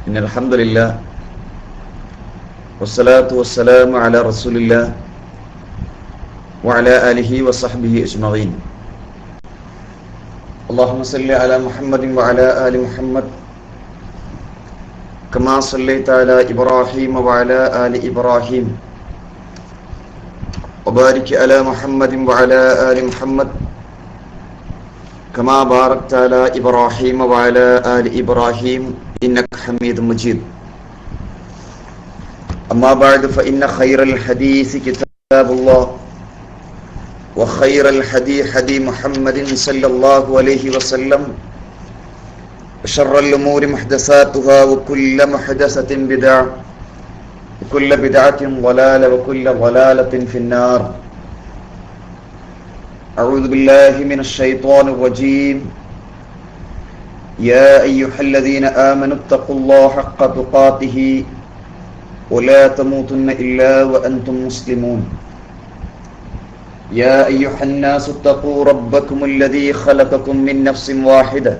ഇന്നൽ ഹംദുലില്ലാഹ് വസ്സലാത്തു വസ്സലാമു അലാ റസൂലില്ലാഹ് വഅലാ ആലിഹി വസഹ്ബിഹി അജ്മഈൻ. അല്ലാഹുമ്മ സ്വല്ലി അലാ മുഹമ്മദിൻ വഅലാ ആലി മുഹമ്മദ് കമാ സ്വല്ലൈത അലാ ഇബ്രാഹീമ വഅലാ ആലി ഇബ്രാഹീം വബാരിക് അലാ മുഹമ്മദിൻ വഅലാ ആലി മുഹമ്മദ് കമാ ബാറക്ത അലാ ഇബ്രാഹീമ വഅലാ ആലി ഇബ്രാഹീം ഇന്നക ഹമീദും മജീദ്. അമ്മാ ബഅദ് ഫഇന്ന ഖൈറൽ ഹദീസി കിതാബുല്ലാഹ് وخير الهدي هدي محمد صلى الله عليه وسلم وشر الأمور محدثاتها وكل محدثة بدعة وكل بدعة ضلالة وكل ضلالة في النار. أعوذ بالله من الشيطان الرجيم. يا أيها الذين آمنوا اتقوا الله حق تقاته ولا تموتن إلا وأنتم مسلمون. يا أيها الناس اتقوا ربكم الذي خلقكم من نفس واحدة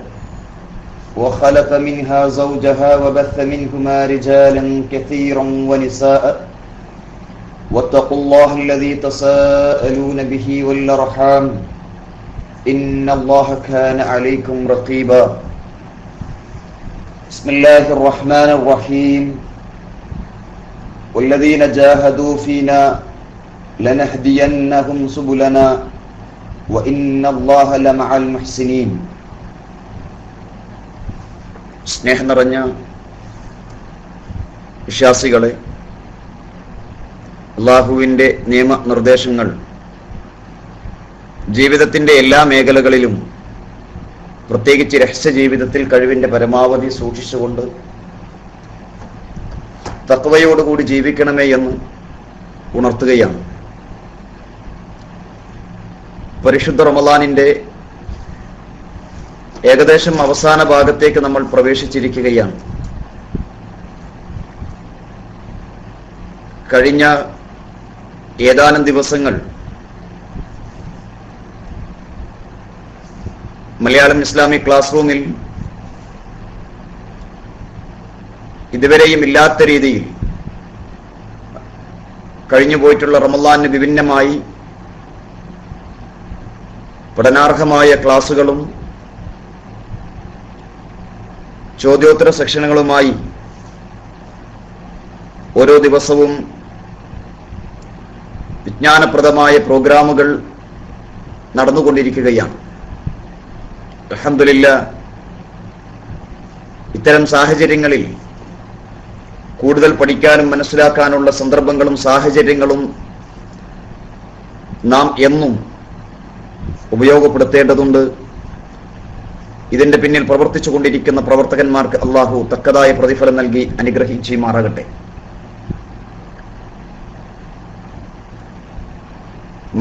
وخلق منها زوجها وبث منهما رجالا كثيرا ونساء واتقوا الله الذي تساءلون به والأرحام إن الله كان عليكم رقيبا. بسم الله الرحمن الرحيم. والذين جاهدوا فينا لنهدينهم سبلنا وإن الله لمع المحسنين. സ്നേഹം നിറഞ്ഞ വിശ്വാസികളെ, അല്ലാഹുവിൻ്റെ നിയമനിർദ്ദേശങ്ങൾ ജീവിതത്തിൻ്റെ എല്ലാ മേഖലകളിലും, പ്രത്യേകിച്ച് രഹസ്യ ജീവിതത്തിൽ കഴിവിൻ്റെ പരമാവധി സൂക്ഷിച്ചുകൊണ്ട് തഖ്വയോടുകൂടി ജീവിക്കണമേ എന്ന് ഉണർത്തുകയാണ്. പരിശുദ്ധ റമളാനിന്റെ ഏകദേശം അവസാന ഭാഗത്തേക്ക് നമ്മൾ പ്രവേശിച്ചിരിക്കുകയാണ്. കഴിഞ്ഞ ഏതാനും ദിവസങ്ങൾ മലയാളം ഇസ്ലാമിക് ക്ലാസ് റൂമിൽ ഇതുവരെയും ഇല്ലാത്ത രീതിയിൽ കഴിഞ്ഞു പോയിട്ടുള്ള റമളാനിന് വിഭിന്നമായി പഠനാർഹമായ ക്ലാസുകളും ചോദ്യോത്തര സെക്ഷനുകളുമായി ഓരോ ദിവസവും വിജ്ഞാനപ്രദമായ പ്രോഗ്രാമുകൾ നടന്നുകൊണ്ടിരിക്കുകയാണ്. അൽഹംദുലില്ലാഹ്, ഇത്തരം സാഹചര്യങ്ങളിൽ കൂടുതൽ പഠിക്കാനും മനസ്സിലാക്കാനുള്ള സന്ദർഭങ്ങളും സാഹചര്യങ്ങളും നാം എന്നും ഉപയോഗപ്പെടുത്തേണ്ടതുണ്ട്. ഇതിന്റെ പിന്നിൽ പ്രവർത്തിച്ചു കൊണ്ടിരിക്കുന്ന പ്രവർത്തകന്മാർക്ക് അല്ലാഹു തക്കതായ പ്രതിഫലം നൽകി അനുഗ്രഹിച്ചുമാറാകട്ടെ.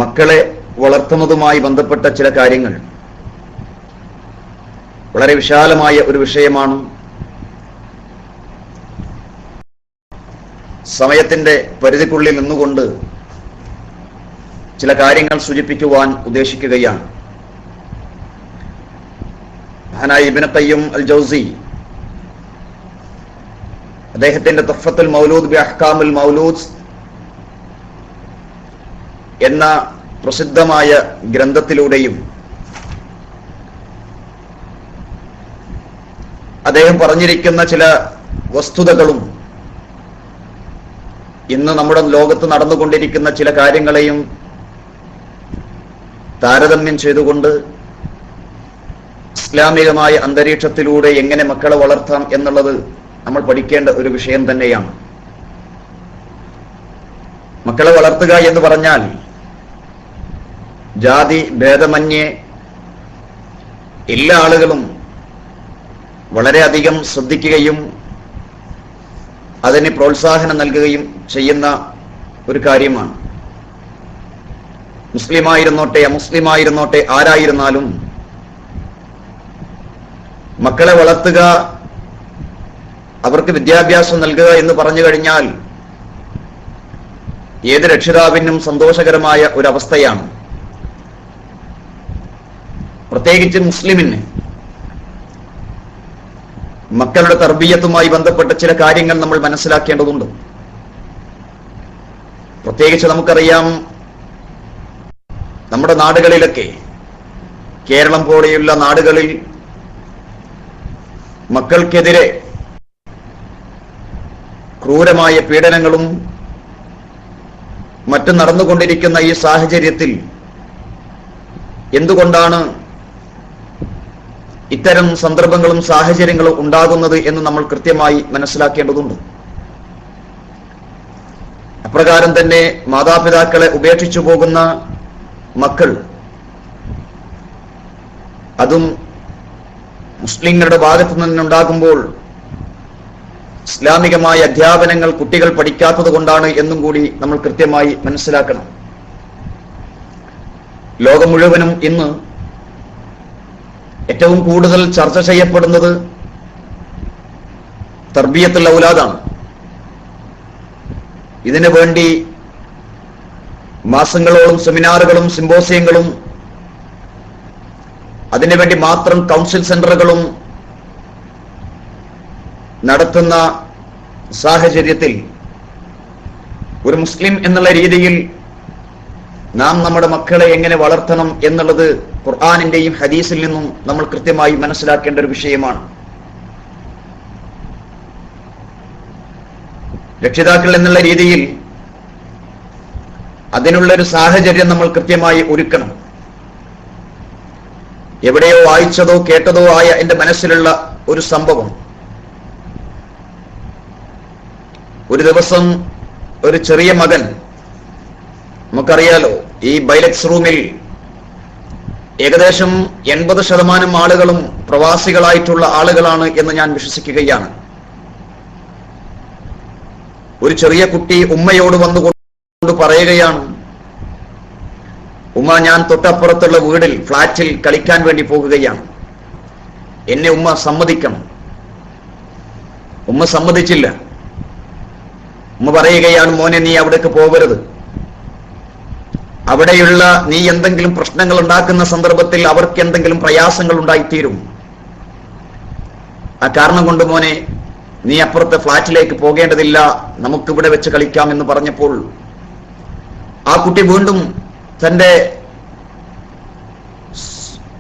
മക്കളെ വളർത്തുന്നതുമായി ബന്ധപ്പെട്ട ചില കാര്യങ്ങൾ വളരെ വിശാലമായ ഒരു വിഷയമാണ്. സമയത്തിന്റെ പരിധിക്കുള്ളിൽ നിന്നുകൊണ്ട് ചില കാര്യങ്ങൾ സൂചിപ്പിക്കുവാൻ ഉദ്ദേശിക്കുകയാണ്. മഹാനായ ഇബ്നു ഖയ്യിം അൽ ജൗസി അദ്ദേഹത്തിന്റെ തുഹ്ഫത്തുൽ മൗലൂദ് ബി അഹ്കാമുൽ മൗലൂദ് എന്ന പ്രസിദ്ധമായ ഗ്രന്ഥത്തിലൂടെയും അദ്ദേഹം പറഞ്ഞിരിക്കുന്ന ചില വസ്തുതകളും ഇന്ന് നമ്മുടെ ലോകത്ത് നടന്നുകൊണ്ടിരിക്കുന്ന ചില കാര്യങ്ങളെയും താരതമ്യം ചെയ്തുകൊണ്ട് ഇസ്ലാമികമായ അന്തരീക്ഷത്തിലൂടെ എങ്ങനെ മക്കളെ വളർത്താം എന്നുള്ളത് നമ്മൾ പഠിക്കേണ്ട ഒരു വിഷയം തന്നെയാണ്. മക്കളെ വളർത്തുക എന്ന് പറഞ്ഞാൽ ജാതി ഭേദമന്യേ എല്ലാ ആളുകളും വളരെയധികം ശ്രദ്ധിക്കുകയും അതിന് പ്രോത്സാഹനം നൽകുകയും ചെയ്യുന്ന ഒരു കാര്യമാണ്. മുസ്ലിമായിരുന്നോട്ടെ അമുസ്ലിമായിരുന്നോട്ടെ ആരായിരുന്നാലും മക്കളെ വളർത്തുക, അവർക്ക് വിദ്യാഭ്യാസം നൽകുക എന്ന് പറഞ്ഞു കഴിഞ്ഞാൽ ഏത് രക്ഷിതാവിനും സന്തോഷകരമായ ഒരവസ്ഥയാണ്. പ്രത്യേകിച്ച് മുസ്ലിമിന് മക്കളുടെ തർബീയത്തുമായി ബന്ധപ്പെട്ട ചില കാര്യങ്ങൾ നമ്മൾ മനസ്സിലാക്കേണ്ടതുണ്ട്. പ്രത്യേകിച്ച് നമുക്കറിയാം, നമ്മുടെ നാടുകളിലൊക്കെ, കേരളം പോലെയുള്ള നാടുകളിൽ മക്കൾക്കെതിരെ ക്രൂരമായ പീഡനങ്ങളും മറ്റും നടന്നുകൊണ്ടിരിക്കുന്ന ഈ സാഹചര്യത്തിൽ എന്തുകൊണ്ടാണ് ഇത്തരം സന്ദർഭങ്ങളും സാഹചര്യങ്ങളും ഉണ്ടാകുന്നത് എന്ന് നമ്മൾ കൃത്യമായി മനസ്സിലാക്കേണ്ടതുണ്ട്. അപ്രകാരം തന്നെ മാതാപിതാക്കളെ ഉപേക്ഷിച്ചു പോകുന്ന മക്കൾ, അതും മുസ്ലിങ്ങളുടെ ഭാഗത്തു നിന്നുണ്ടാകുമ്പോൾ ഇസ്ലാമികമായ അധ്യാപനങ്ങൾ കുട്ടികൾ പഠിക്കാത്തത് കൊണ്ടാണ് എന്നും കൂടി നമ്മൾ കൃത്യമായി മനസ്സിലാക്കണം. ലോകം മുഴുവനും ഇന്ന് ഏറ്റവും കൂടുതൽ ചർച്ച ചെയ്യപ്പെടുന്നത് തർബിയത്തുൽ ഔലാദാണ്. ഇതിനു വേണ്ടി മാസങ്ങളോളം സെമിനാറുകളും സിമ്പോസിയങ്ങളും അതിനുവേണ്ടി മാത്രം കൗൺസിൽ സെന്ററുകളും നടത്തുന്ന സാഹചര്യത്തിൽ ഒരു മുസ്ലിം എന്നുള്ള രീതിയിൽ നാം നമ്മുടെ മക്കളെ എങ്ങനെ വളർത്തണം എന്നുള്ളത് ഖുർആനിന്റെയും ഹദീസിൽ നിന്നും നമ്മൾ കൃത്യമായി മനസ്സിലാക്കേണ്ട ഒരു വിഷയമാണ്. രക്ഷിതാക്കൾ എന്നുള്ള രീതിയിൽ അതിനുള്ളൊരു സാഹചര്യം നമ്മൾ കൃത്യമായി ഒരുക്കണം. എവിടെയോ വായിച്ചതോ കേട്ടതോ ആയ എന്റെ മനസ്സിലുള്ള ഒരു സംഭവം, ഒരു ദിവസം ഒരു ചെറിയ മകൻ, നമുക്കറിയാലോ ഈ ബൈലക്സ് റൂമിൽ ഏകദേശം 80% ആളുകളും പ്രവാസികളായിട്ടുള്ള ആളുകളാണ് എന്ന് ഞാൻ വിശ്വസിക്കുകയാണ്. ഒരു ചെറിയ കുട്ടി ഉമ്മയോട് വന്നുകൊണ്ട് പറയുകയാണ്, ഉമ്മ, ഞാൻ തൊട്ടപ്പുറത്തുള്ള വീടിൽ ഫ്ലാറ്റിൽ കളിക്കാൻ വേണ്ടി പോകുകയാണ്, എന്നെ ഉമ്മ സമ്മതിക്കണം. ഉമ്മ സമ്മതിച്ചില്ല. ഉമ്മ പറയുകയാണ്, മോനെ, നീ അവിടേക്ക് പോകരുത്. അവിടെയുള്ള നീ എന്തെങ്കിലും പ്രശ്നങ്ങൾ ഉണ്ടാക്കുന്ന സന്ദർഭത്തിൽ അവർക്ക് എന്തെങ്കിലും പ്രയാസങ്ങൾ ഉണ്ടായിത്തീരും. ആ കാരണം കൊണ്ട് മോനെ, നീ അപ്പുറത്തെ ഫ്ലാറ്റിലേക്ക് പോകേണ്ടതില്ല, നമുക്കിവിടെ വെച്ച് കളിക്കാം എന്ന് പറഞ്ഞപ്പോൾ ആ കുട്ടി വീണ്ടും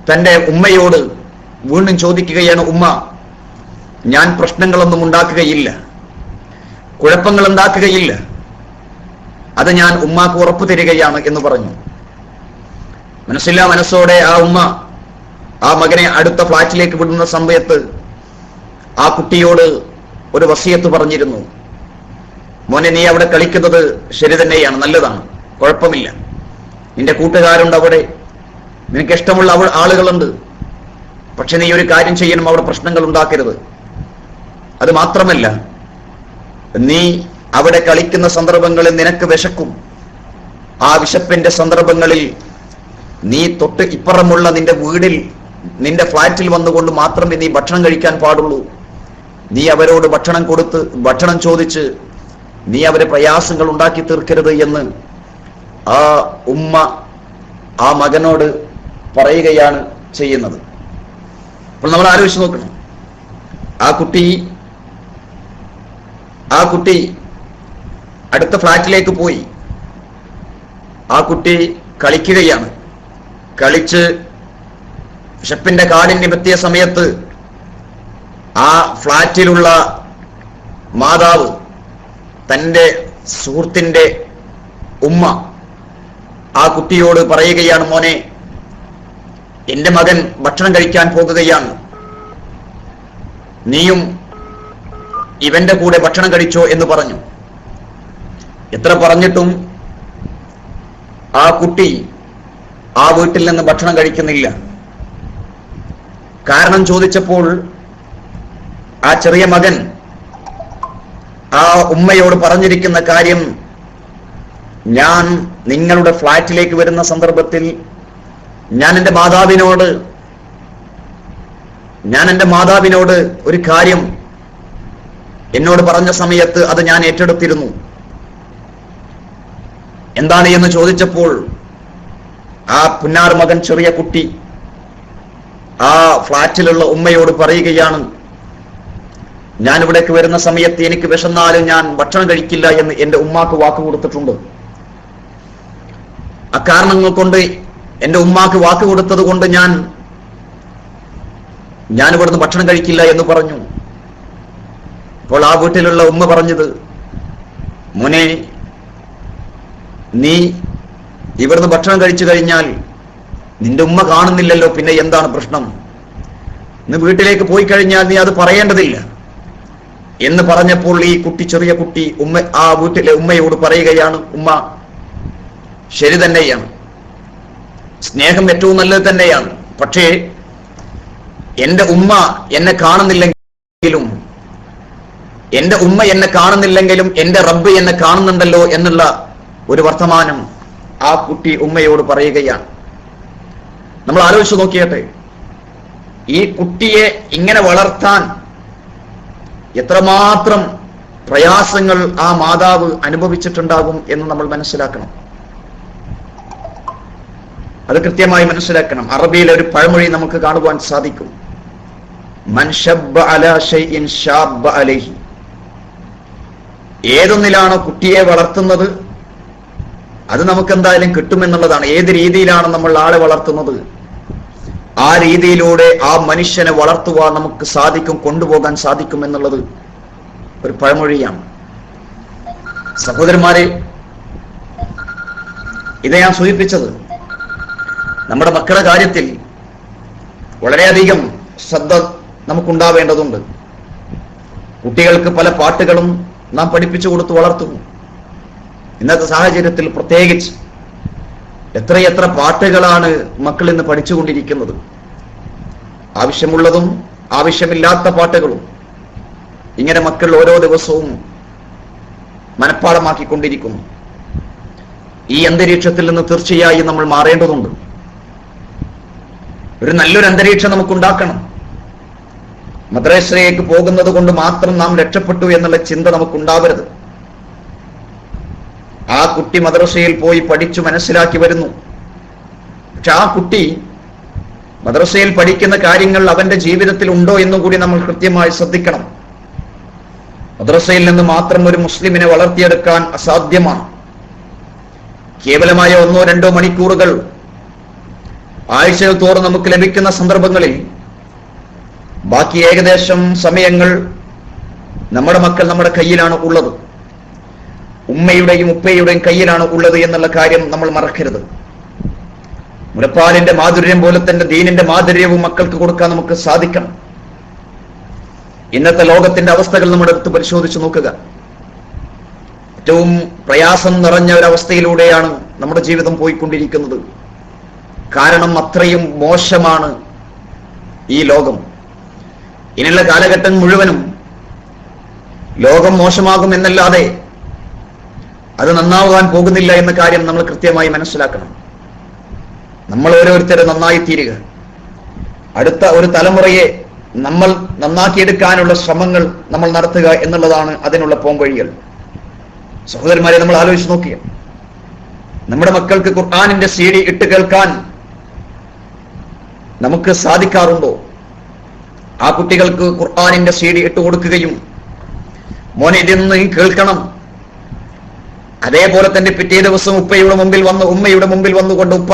തന്റെ ഉമ്മയോട് വീണ്ടും ചോദിക്കുകയാണ്, ഉമ്മ, ഞാൻ പ്രശ്നങ്ങളൊന്നും ഉണ്ടാക്കുകയില്ല, കുഴപ്പങ്ങൾ ഉണ്ടാക്കുകയില്ല, അത് ഞാൻ ഉമ്മാക്ക് ഉറപ്പു തരികയാണ് എന്ന് പറഞ്ഞു. മനസ്സില്ലാ മനസ്സോടെ ആ ഉമ്മ ആ മകനെ അടുത്ത ഫ്ലാറ്റിലേക്ക് വിടുന്ന സമയത്ത് ആ കുട്ടിയോട് ഒരു വസിയത്ത് പറഞ്ഞിരുന്നു, മോനെ, നീ അവിടെ കളിക്കുന്നത് ശരി തന്നെയാണ്, നല്ലതാണ്, കുഴപ്പമില്ല, നിന്റെ കൂട്ടുകാരുണ്ട് അവിടെ, നിനക്ക് ഇഷ്ടമുള്ള ആളുകളുണ്ട്, പക്ഷെ നീ ഒരു കാര്യം ചെയ്യണം, അവിടെ പ്രശ്നങ്ങൾ ഉണ്ടാക്കരുത്. അത് മാത്രമല്ല, നീ അവിടെ കളിക്കുന്ന സന്ദർഭങ്ങളിൽ നിനക്ക് വിശക്കും. ആ വിശപ്പിന്റെ സന്ദർഭങ്ങളിൽ നീ തൊട്ട് ഇപ്പുറമുള്ള നിന്റെ വീടിൽ, നിന്റെ ഫ്ലാറ്റിൽ വന്നുകൊണ്ട് മാത്രമേ നീ ഭക്ഷണം കഴിക്കാൻ പാടുള്ളൂ. നീ അവരോട് ഭക്ഷണം ചോദിച്ച് നീ അവരെ പ്രയാസങ്ങൾ ഉണ്ടാക്കി തീർക്കരുത് എന്ന് ആ ഉമ്മ ആ മകനോട് പറയുകയാണ് ചെയ്യുന്നത്. അപ്പോൾ നമ്മൾ ആലോചിച്ച് നോക്കണം, ആ കുട്ടി അടുത്ത ഫ്ലാറ്റിലേക്ക് പോയി. ആ കുട്ടി കളിക്കുകയാണ്. കളിച്ച് വിശപ്പിന്റെ കാഠിന്യം എത്തിയ സമയത്ത് ആ ഫ്ലാറ്റിലുള്ള മാതാവ്, തന്റെ സുഹൃത്തിന്റെ ഉമ്മ, ആ കുട്ടിയോട് പറയുകയാണ്, മോനെ, എന്റെ മകൻ ഭക്ഷണം കഴിക്കാൻ പോകുകയാണ്, നീയും ഇവന്റെ കൂടെ ഭക്ഷണം കഴിച്ചോ എന്ന് പറഞ്ഞു. എത്ര പറഞ്ഞിട്ടും ആ കുട്ടി ആ വീട്ടിൽ നിന്ന് ഭക്ഷണം കഴിക്കുന്നില്ല. കാരണം ചോദിച്ചപ്പോൾ ആ ചെറിയ മകൻ ആ ഉമ്മയോട് പറഞ്ഞിരിക്കുന്ന കാര്യം, ഞാൻ നിങ്ങളുടെ ഫ്ലാറ്റിലേക്ക് വരുന്ന സന്ദർഭത്തിൽ ഞാൻ എൻ്റെ മാതാവിനോട് ഒരു കാര്യം എന്നോട് പറഞ്ഞ സമയത്ത് അത് ഞാൻ ഏറ്റെടുത്തിരുന്നു. എന്താണ് എന്ന് ചോദിച്ചപ്പോൾ ആ പുന്നാർ മകൻ, ചെറിയ കുട്ടി, ആ ഫ്ലാറ്റിലുള്ള ഉമ്മയോട് പറയുകയാണ്, ഞാൻ ഇവിടേക്ക് വരുന്ന സമയത്ത് എനിക്ക് വിശന്നാലും ഞാൻ ഭക്ഷണം കഴിക്കില്ല എന്ന് എന്റെ ഉമ്മാക്ക് വാക്ക് കൊടുത്തിട്ടുണ്ട്. അക്കാരണങ്ങൾ കൊണ്ട് എന്റെ ഉമ്മാക്ക് വാക്ക് കൊടുത്തത് കൊണ്ട് ഞാൻ ഇവിടുന്ന് ഭക്ഷണം കഴിക്കില്ല എന്ന് പറഞ്ഞു. അപ്പോൾ ആ വീട്ടിലുള്ള ഉമ്മ പറഞ്ഞത്, മോനെ, നീ ഇവിടുന്ന് ഭക്ഷണം കഴിച്ചു കഴിഞ്ഞാൽ നിന്റെ ഉമ്മ കാണുന്നില്ലല്ലോ, പിന്നെ എന്താണ് പ്രശ്നം? ഇന്ന് വീട്ടിലേക്ക് പോയി കഴിഞ്ഞാൽ നീ അത് പറയേണ്ടതില്ല എന്ന് പറഞ്ഞപ്പോൾ ഈ കുട്ടി, ചെറിയ കുട്ടി, ആ വീട്ടിലെ ഉമ്മയോട് പറയുകയാണ്, ഉമ്മ, ശരി തന്നെയാണ്, സ്നേഹം ഏറ്റവും നല്ലത് തന്നെയാണ്. പക്ഷേ എന്റെ ഉമ്മ എന്നെ കാണുന്നില്ലെങ്കിലും എന്റെ റബ്ബ് എന്നെ കാണുന്നുണ്ടല്ലോ എന്നുള്ള ഒരു വർത്തമാനം ആ കുട്ടി ഉമ്മയോട് പറയുകയാണ്. നമ്മൾ ആലോചിച്ച് നോക്കിയട്ടെ, ഈ കുട്ടിയെ ഇങ്ങനെ വളർത്താൻ എത്രമാത്രം പ്രയാസങ്ങൾ ആ മാതാവ് അനുഭവിച്ചിട്ടുണ്ടാകും എന്ന് നമ്മൾ മനസ്സിലാക്കണം. അത് കൃത്യമായി മനസ്സിലാക്കണം. അറബിയിലെ ഒരു പഴമൊഴി നമുക്ക് കാണുവാൻ സാധിക്കും, മൻ ശബ്ബ അലാ ശൈഇൻ ശാബ്ബ അലൈഹി. ഏതൊന്നിലാണോ കുട്ടിയെ വളർത്തുന്നത് അത് നമുക്ക് എന്തായാലും കിട്ടുമെന്നുള്ളതാണ്. ഏത് രീതിയിലാണ് നമ്മൾ ആളെ വളർത്തുന്നത് ആ രീതിയിലൂടെ ആ മനുഷ്യനെ വളർത്തുവാൻ നമുക്ക് സാധിക്കും, കൊണ്ടുപോകാൻ സാധിക്കും എന്നുള്ളത് ഒരു പഴമൊഴിയാണ്. സഹോദരന്മാരെ, ഇത് ഞാൻ സൂചിപ്പിച്ചത് നമ്മുടെ മക്കളുടെ കാര്യത്തിൽ വളരെയധികം ശ്രദ്ധ നമുക്കുണ്ടാവേണ്ടതുണ്ട്. കുട്ടികൾക്ക് പല പാട്ടുകളും നാം പഠിപ്പിച്ചു കൊടുത്ത് വളർത്തുന്നു. ഇന്നത്തെ സാഹചര്യത്തിൽ പ്രത്യേകിച്ച് എത്രയെത്ര പാട്ടുകളാണ് മക്കൾ ഇന്ന് പഠിച്ചുകൊണ്ടിരിക്കുന്നത്. ആവശ്യമുള്ളതും ആവശ്യമില്ലാത്ത പാട്ടുകളും ഇങ്ങനെ മക്കൾ ഓരോ ദിവസവും മനഃപ്പാടമാക്കിക്കൊണ്ടിരിക്കുന്നു. ഈ അന്തരീക്ഷത്തിൽ നിന്ന് തീർച്ചയായും നമ്മൾ മാറേണ്ടതുണ്ട്. ഒരു നല്ലൊരു അന്തരീക്ഷം നമുക്കുണ്ടാക്കണം. മദ്രസയിലേക്ക് പോകുന്നത് കൊണ്ട് മാത്രം നാം രക്ഷപ്പെട്ടു എന്നുള്ള ചിന്ത നമുക്കുണ്ടാവരുത്. ആ കുട്ടി മദ്രസയിൽ പോയി പഠിച്ചു മനസ്സിലാക്കി വരുന്നു. പക്ഷെ ആ കുട്ടി മദ്രസയിൽ പഠിക്കുന്ന കാര്യങ്ങൾ അവന്റെ ജീവിതത്തിൽ ഉണ്ടോ എന്നും കൂടി നമ്മൾ കൃത്യമായി ശ്രദ്ധിക്കണം. മദ്രസയിൽ നിന്ന് മാത്രം ഒരു മുസ്ലിമിനെ വളർത്തിയെടുക്കാൻ അസാധ്യമാണ്. കേവലമായ 1-2 മണിക്കൂറുകൾ ആഴ്ചകൾ തോറും നമുക്ക് ലഭിക്കുന്ന സന്ദർഭങ്ങളിൽ ബാക്കി ഏകദേശം സമയങ്ങൾ നമ്മുടെ മക്കൾ നമ്മുടെ കയ്യിലാണ് ഉള്ളത്, ഉമ്മയുടെയും ഉപ്പയുടെയും കയ്യിലാണ് ഉള്ളത് എന്നുള്ള കാര്യം നമ്മൾ മറക്കരുത്. മുലപ്പാലിന്റെ മാധുര്യം പോലെ തന്നെ ദീനിന്റെ മാധുര്യവും മക്കൾക്ക് കൊടുക്കാൻ നമുക്ക് സാധിക്കണം. ഇന്നത്തെ ലോകത്തിന്റെ അവസ്ഥകൾ നമ്മുടെ അടുത്ത് പരിശോധിച്ച് നോക്കുക. ഏറ്റവും പ്രയാസം നിറഞ്ഞ ഒരവസ്ഥയിലൂടെയാണ് നമ്മുടെ ജീവിതം പോയിക്കൊണ്ടിരിക്കുന്നത്. കാരണം അത്രയും മോശമാണ് ഈ ലോകം. ഇനിയുള്ള കാലഘട്ടം മുഴുവനും ലോകം മോശമാകും എന്നല്ലാതെ അത് നന്നാവാൻ പോകുന്നില്ല എന്ന കാര്യം നമ്മൾ കൃത്യമായി മനസ്സിലാക്കണം. നമ്മൾ ഓരോരുത്തരും നന്നായി തീരുക, അടുത്ത ഒരു തലമുറയെ നമ്മൾ നന്നാക്കിയെടുക്കാനുള്ള ശ്രമങ്ങൾ നമ്മൾ നടത്തുക എന്നുള്ളതാണ് അതിനുള്ള പോംവഴികൾ. സഹോദരന്മാരെ, നമ്മൾ ആലോചിച്ച് നോക്കിയ നമ്മുടെ മക്കൾക്ക് ഖുർആനിന്റെ CD ഇട്ട് കേൾക്കാൻ നമുക്ക് സാധിക്കാറുണ്ടോ? ആ കുട്ടികൾക്ക് ഖുർആനിന്റെ CD ഇട്ട് കൊടുക്കുകയും മോനെ ഇതൊന്ന് കേൾക്കണം, അതേപോലെ തന്നെ പിറ്റേ ദിവസം ഉമ്മയുടെ മുമ്പിൽ വന്നുകൊണ്ട് ഉപ്പ,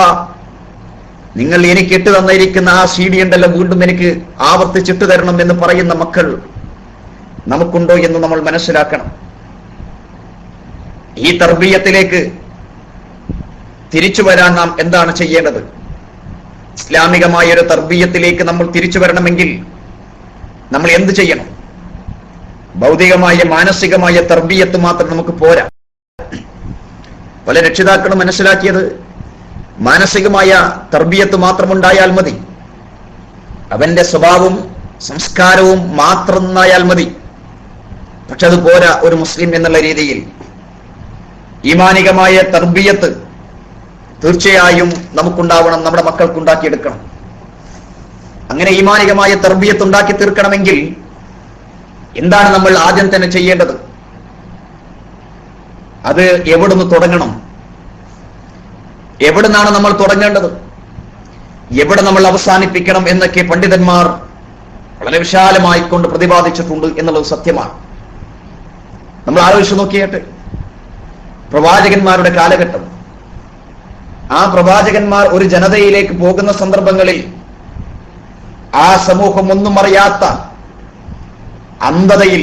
നിങ്ങൾ എനിക്ക് ഇട്ട് തന്നിരിക്കുന്ന ആ CD ഉണ്ടല്ലോ, വീണ്ടും എനിക്ക് ആവർത്തിച്ചിട്ട് തരണം എന്ന് പറയുന്ന മക്കൾ നമുക്കുണ്ടോ എന്ന് നമ്മൾ മനസ്സിലാക്കണം. ഈ തർബീയത്തിലേക്ക് തിരിച്ചു വരാൻ നാം എന്താണ് ചെയ്യേണ്ടത്? ഇസ്ലാമികമായ ഒരു തർബീയത്തിലേക്ക് നമ്മൾ തിരിച്ചു വരണമെങ്കിൽ നമ്മൾ എന്ത് ചെയ്യണം? ഭൗതികമായ മാനസികമായ തർബീയത്ത് മാത്രം നമുക്ക് പോരാ. പല രക്ഷിതാക്കളും മനസ്സിലാക്കിയത് മാനസികമായ തർബീയത്ത് മാത്രമുണ്ടായാൽ മതി, അവന്റെ സ്വഭാവവും സംസ്കാരവും മാത്രം നന്നായാൽ മതി. പക്ഷെ അത് പോരാ ഒരു മുസ്ലിം എന്നുള്ള രീതിയിൽ. ഈമാനികമായ തർബീയത്ത് തീർച്ചയായും നമുക്കുണ്ടാവണം, നമ്മുടെ മക്കൾക്കുണ്ടാക്കിയെടുക്കണം. അങ്ങനെ ഈമാനികമായ തർബീയത്ത് ഉണ്ടാക്കി തീർക്കണമെങ്കിൽ എന്താണ് നമ്മൾ ആദ്യം തന്നെ ചെയ്യേണ്ടത്? അത് എവിടുന്ന് തുടങ്ങണം? എവിടുന്നാണ് നമ്മൾ തുടങ്ങേണ്ടത്? എവിടെ നമ്മൾ അവസാനിപ്പിക്കണം എന്നൊക്കെ പണ്ഡിതന്മാർ വളരെ വിശാലമായിക്കൊണ്ട് പ്രതിപാദിച്ചിട്ടുണ്ട് എന്നുള്ളത് സത്യമാണ്. നമ്മൾ ആലോചിച്ച് നോക്കിയിട്ട് പ്രവാചകന്മാരുടെ കാലഘട്ടം, ആ പ്രവാചകന്മാർ ഒരു ജനതയിലേക്ക് പോകുന്ന സന്ദർഭങ്ങളിൽ ആ സമൂഹം ഒന്നും അറിയാത്ത അന്ധതയിൽ,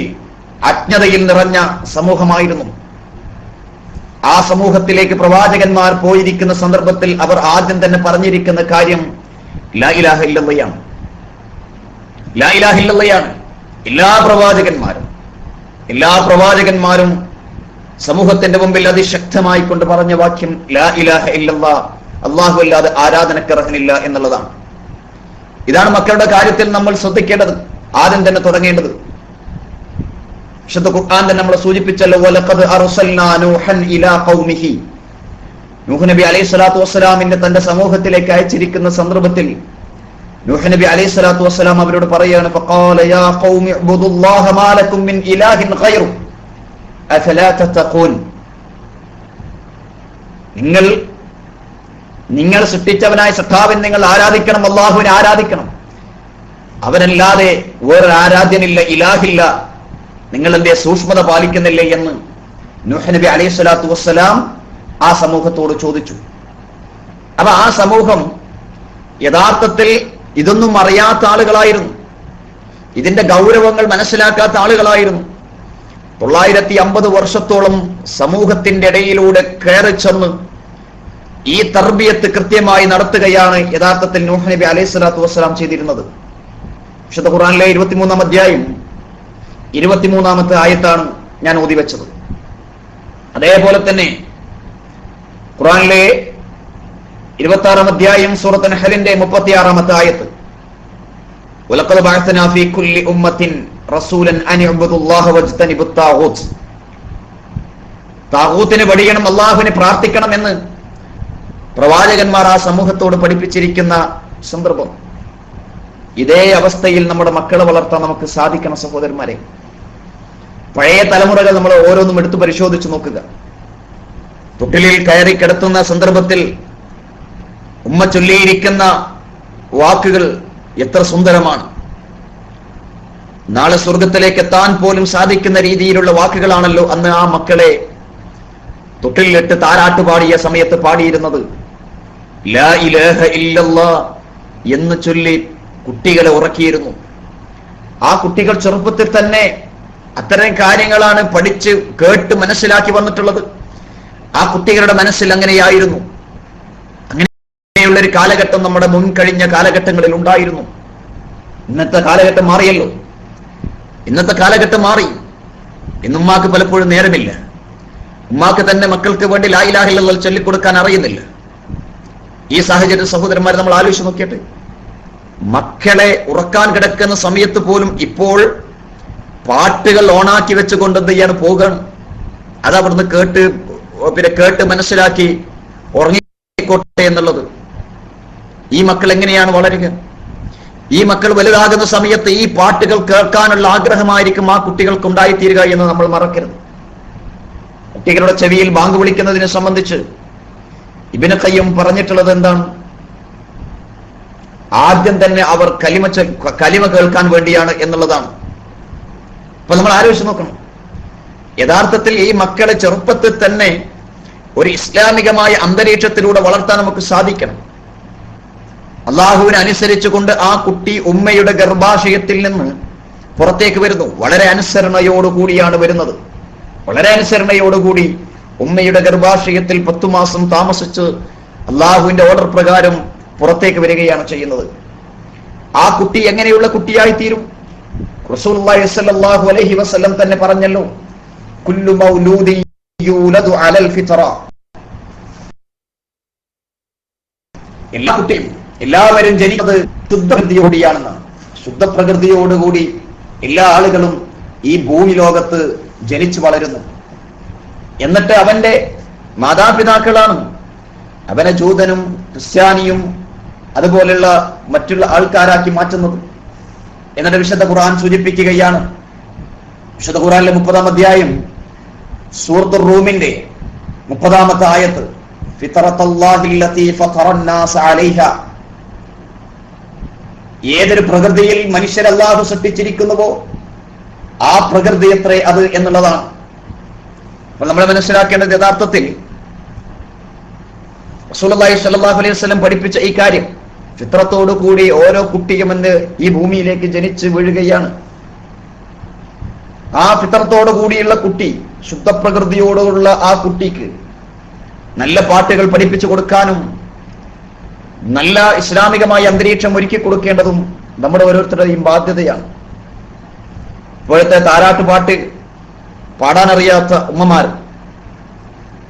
അജ്ഞതയിൽ നിറഞ്ഞ സമൂഹമായിരുന്നു. ആ സമൂഹത്തിലേക്ക് പ്രവാചകന്മാർ പോയിരിക്കുന്ന സന്ദർഭത്തിൽ അവർ ആദ്യം തന്നെ പറഞ്ഞിരിക്കുന്ന കാര്യം ലാ ഇലാഹ ഇല്ലല്ലാഹ്. ലാ ഇലാഹ ഇല്ലല്ലാഹ്. എല്ലാ പ്രവാചകന്മാരും സമൂഹത്തിന്റെ മുമ്പിൽ അതിശക്തമായി കൊണ്ട് പറഞ്ഞ വാക്യം ലാ ഇലാഹ ഇല്ലല്ലാഹ്, അല്ലാഹു അല്ലാതെ ആരാധനക്കർഹനില്ല എന്നുള്ളതാണ്. ഇതാണ് മക്കളുടെ കാര്യത്തിൽ നമ്മൾ ശ്രദ്ധിക്കേണ്ടത്, ആദ്യം തന്നെ തുടങ്ങേണ്ടത്. വിശുദ്ധ ഖുർആൻ തന്നെ നമ്മളെ സൂചിപ്പിച്ചല്ലോ, വലഖദ് അർസൽനാ നൂഹൻ ഇലാ ഖൗമിഹി. നൂഹ് നബി അലൈഹി സ്വലാത്തു വസ്സലാമിന്റെ തന്റെ സമൂഹത്തിലേക്ക് അയച്ചിരിക്കുന്ന സന്ദർഭത്തിൽ നൂഹ് നബി അലൈഹി സ്വലാത്തു വസ്സലാം അവരോട് പറയാണ്, ഫഖാല യാ ഖൗമി ഇബ്ദുല്ലാഹ മാ ലക്കും മിൻ ഇലാഹിൻ ഗൈറു അഫലാ തത്തഖൂൻ. നിങ്ങൾ സൃഷ്ടിച്ചവനായ സത്താവിനെ നിങ്ങൾ ആരാധിക്കണം, അല്ലാഹുവിനെ ആരാധിക്കണം, അവനല്ലാതെ വേറൊരു ആരാധ്യനില്ല, ഇലാഹില്ല, നിങ്ങൾ എന്തേ സൂക്ഷ്മത പാലിക്കുന്നില്ലേ എന്ന് നൂഹ് നബി അലൈഹി സ്വലാത്തു വസ്സലാം ആ സമൂഹത്തോട് ചോദിച്ചു. അപ്പൊ ആ സമൂഹം യഥാർത്ഥത്തിൽ ഇതൊന്നും അറിയാത്ത ആളുകളായിരുന്നു, ഇതിന്റെ ഗൗരവങ്ങൾ മനസ്സിലാക്കാത്ത ആളുകളായിരുന്നു. 950 വർഷത്തോളം സമൂഹത്തിന്റെ ഇടയിലൂടെ കയറി ചെന്ന് ഈ തർബിയത്ത് കൃത്യമായി നടത്തുകയാണ് യഥാർത്ഥത്തിൽ നൂഹ് നബി അലൈഹി സ്വലാത്തു വസ്സലാം ചെയ്തിരുന്നത്. വിശുദ്ധ ഖുർആനിലെ 23-ാം അധ്യായം 23-ാമത്തെ ആയത്താണ് ഞാൻ ഓതി വെച്ചത്. അതേപോലെ തന്നെ ഖുർആനിലെ 26-ാം അധ്യായം സൂറത്തുൽ നഹ്ലിന്റെ 36-ാമത്തെ ആയത്ത്, വലഖദ് ബഅത്നാ ഫീ കുല്ലി ഉമ്മത്തിൻ റസൂലൻ അൻ ഇഅ്ബുദുല്ലാഹ വജ്തനിബുത് താഗൂത്ത്. താഗൂത്തിനെ വെടിയണം, അല്ലാഹുവിനെ പ്രാർത്ഥിക്കണം എന്ന് പ്രവാചകന്മാർ ആ സമൂഹത്തോട് പഠിപ്പിച്ചിരിക്കുന്ന സന്ദർഭം. ഇതേ അവസ്ഥയിൽ നമ്മുടെ മക്കളെ വളർത്താൻ നമുക്ക് സാധിക്കണം സഹോദരന്മാരെ. പഴയ തലമുറകൾ നമ്മൾ ഓരോന്നും എടുത്തു പരിശോധിച്ച് നോക്കുക. തൊട്ടിലിൽ കയറി കിടത്തുന്ന സന്ദർഭത്തിൽ ഉമ്മ ചൊല്ലിയിരിക്കുന്ന വാക്കുകൾ എത്ര സുന്ദരമാണ്. നാളെ സ്വർഗത്തിലേക്ക് എത്താൻ പോലും സാധിക്കുന്ന രീതിയിലുള്ള വാക്കുകളാണല്ലോ അന്ന് ആ മക്കളെ തൊട്ടിലിട്ട് താരാട്ടുപാടിയ സമയത്ത് പാടിയിരുന്നത്. ലാ ഇലാഹ ഇല്ലല്ലാഹ് എന്ന് ചൊല്ലി കുട്ടികളെ ഉറക്കിയിരുന്നു. ആ കുട്ടികൾ ചെറുപ്പത്തിൽ തന്നെ അത്തരം കാര്യങ്ങളാണ് പഠിച്ച് കേട്ട് മനസ്സിലാക്കി വന്നിട്ടുള്ളത്. ആ കുട്ടികളുടെ മനസ്സിൽ അങ്ങനെയായിരുന്നു. അങ്ങനെയുള്ളൊരു കാലഘട്ടം നമ്മുടെ മുൻകഴിഞ്ഞ കാലഘട്ടങ്ങളിൽ ഉണ്ടായിരുന്നു. ഇന്നത്തെ കാലഘട്ടം മാറിയല്ലോ. ഇന്നത്തെ കാലഘട്ടം മാറി. ഇന്ന് ഉമ്മാക്ക് പലപ്പോഴും നേരമില്ല. ഉമ്മാക്ക് തന്നെ മക്കൾക്ക് വേണ്ടി ലാ ഇലാഹ ഇല്ലല്ലാഹ് ചൊല്ലിക്കൊടുക്കാൻ അറിയുന്നില്ല. ഈ സാഹചര്യത്തിൽ സഹോദരന്മാരെ നമ്മൾ ആലോചിച്ച് നോക്കിയിട്ട്, മക്കളെ ഉറക്കാൻ കിടക്കുന്ന സമയത്ത് പോലും ഇപ്പോൾ പാട്ടുകൾ ഓണാക്കി വെച്ചുകൊണ്ട് എന്ത് ചെയ്യാണ് പോവുകയാണ്. അത് അവിടുന്ന് കേട്ട് മനസ്സിലാക്കി ഉറങ്ങിക്കോട്ടെ എന്നുള്ളത്. ഈ മക്കൾ എങ്ങനെയാണ് വളരുക? ഈ മക്കൾ വലുതാകുന്ന സമയത്ത് ഈ പാട്ടുകൾ കേൾക്കാനുള്ള ആഗ്രഹമായിരിക്കും ആ കുട്ടികൾക്ക് ഉണ്ടായിത്തീരുക എന്ന് നമ്മൾ മറക്കരുത്. കുട്ടികളുടെ ചെവിയിൽ ബാങ്ക് വിളിക്കുന്നതിനെ സംബന്ധിച്ച് ഇബ്നു ഖയ്യിം പറഞ്ഞിട്ടുള്ളത് എന്താണ്? ആദ്യം തന്നെ അവർ കലിമ കേൾക്കാൻ വേണ്ടിയാണ് എന്നുള്ളതാണ്. അപ്പൊ നമ്മൾ ആലോചിച്ച് നോക്കണം. യഥാർത്ഥത്തിൽ ഈ മക്കളെ ചെറുപ്പത്തിൽ തന്നെ ഒരു ഇസ്ലാമികമായ അന്തരീക്ഷത്തിലൂടെ വളർത്താൻ നമുക്ക് സാധിക്കണം. അള്ളാഹുവിനെ അനുസരിച്ചുകൊണ്ട് ആ കുട്ടി ഉമ്മയുടെ ഗർഭാശയത്തിൽ നിന്ന് പുറത്തേക്ക് വരുന്നു. വളരെ അനുസരണയോടുകൂടിയാണ് വരുന്നത്. വളരെ അനുസരണയോടുകൂടി ഉമ്മയുടെ ഗർഭാശയത്തിൽ 10 മാസം താമസിച്ച് അള്ളാഹുവിന്റെ ഓർഡർ പ്രകാരം പുറത്തേക്ക് വരികയാണ് ചെയ്യുന്നത്. ആ കുട്ടി എങ്ങനെയുള്ള കുട്ടിയായി തീരും? റസൂലുള്ളാഹി സ്വല്ലല്ലാഹു അലൈഹി വസല്ലം തന്നെ പറഞ്ഞല്ലോ, കുല്ലു മൗലൂദിൻ യൂലദു അലൽ ഫിത്ര. എല്ലാ കുട്ടിയും എല്ലാവരും ജനിക്കുന്നത് ശുദ്ധപ്രകൃതിയോടെയാണെന്ന്. ശുദ്ധപ്രകൃതിയോടുകൂടി എല്ലാ ആളുകളും ഈ ഭൂമി ലോകത്ത് ജനിച്ചു വളരുന്നു. എന്നിട്ട് അവന്റെ മാതാപിതാക്കളാണ് അവനെ ജൂതനും ക്രിസ്ത്യാനിയും അതുപോലുള്ള മറ്റുള്ള ആൾക്കാരാക്കി മാറ്റുന്നത്. എന്നിട്ട് വിശുദ്ധ ഖുർആൻ സൂചിപ്പിക്കുകയാണ്. വിശുദ്ധ ഖുർആനിലെ 30-ാം അധ്യായം സൂറത്തുർ റൂമിന്റെ 30-ാമത്തെ ആയത്ത്, ഫിത്രത്തല്ലാഹില്ലതി ഫതറന്നാസ അലൈഹ. ഏതൊരു പ്രകൃതിയിൽ മനുഷ്യർ അല്ലാഹു സൃഷ്ടിച്ചിരിക്കുന്നുവോ ആ പ്രകൃതി എത്രേ അത് എന്നുള്ളതാണ്. അപ്പോൾ നമ്മൾ മനസ്സിലാക്കേണ്ടത് യഥാർത്ഥത്തിൽ റസൂലുള്ളാഹി സ്വല്ലല്ലാഹു അലൈഹി വസല്ലം പഠിപ്പിച്ച ഈ കാര്യം, ഫിത്രത്തോടു കൂടി ഓരോ കുട്ടിയും ഈ ഭൂമിയിലേക്ക് ജനിച്ച് വീഴുകയാണ്. ആ ഫിത്രത്തോടു കൂടിയുള്ള കുട്ടി, ശുദ്ധപ്രകൃതിയോടുള്ള ആ കുട്ടിക്ക് നല്ല പാട്ടുകൾ പഠിപ്പിച്ചു കൊടുക്കാനും നല്ല ഇസ്ലാമികമായ അന്തരീക്ഷം ഒരുക്കി കൊടുക്കേണ്ടതും നമ്മുടെ ഓരോരുത്തരുടെയും ബാധ്യതയാണ്. ഇപ്പോഴത്തെ താരാട്ടുപാട്ട് പാടാനറിയാത്ത ഉമ്മമാർ,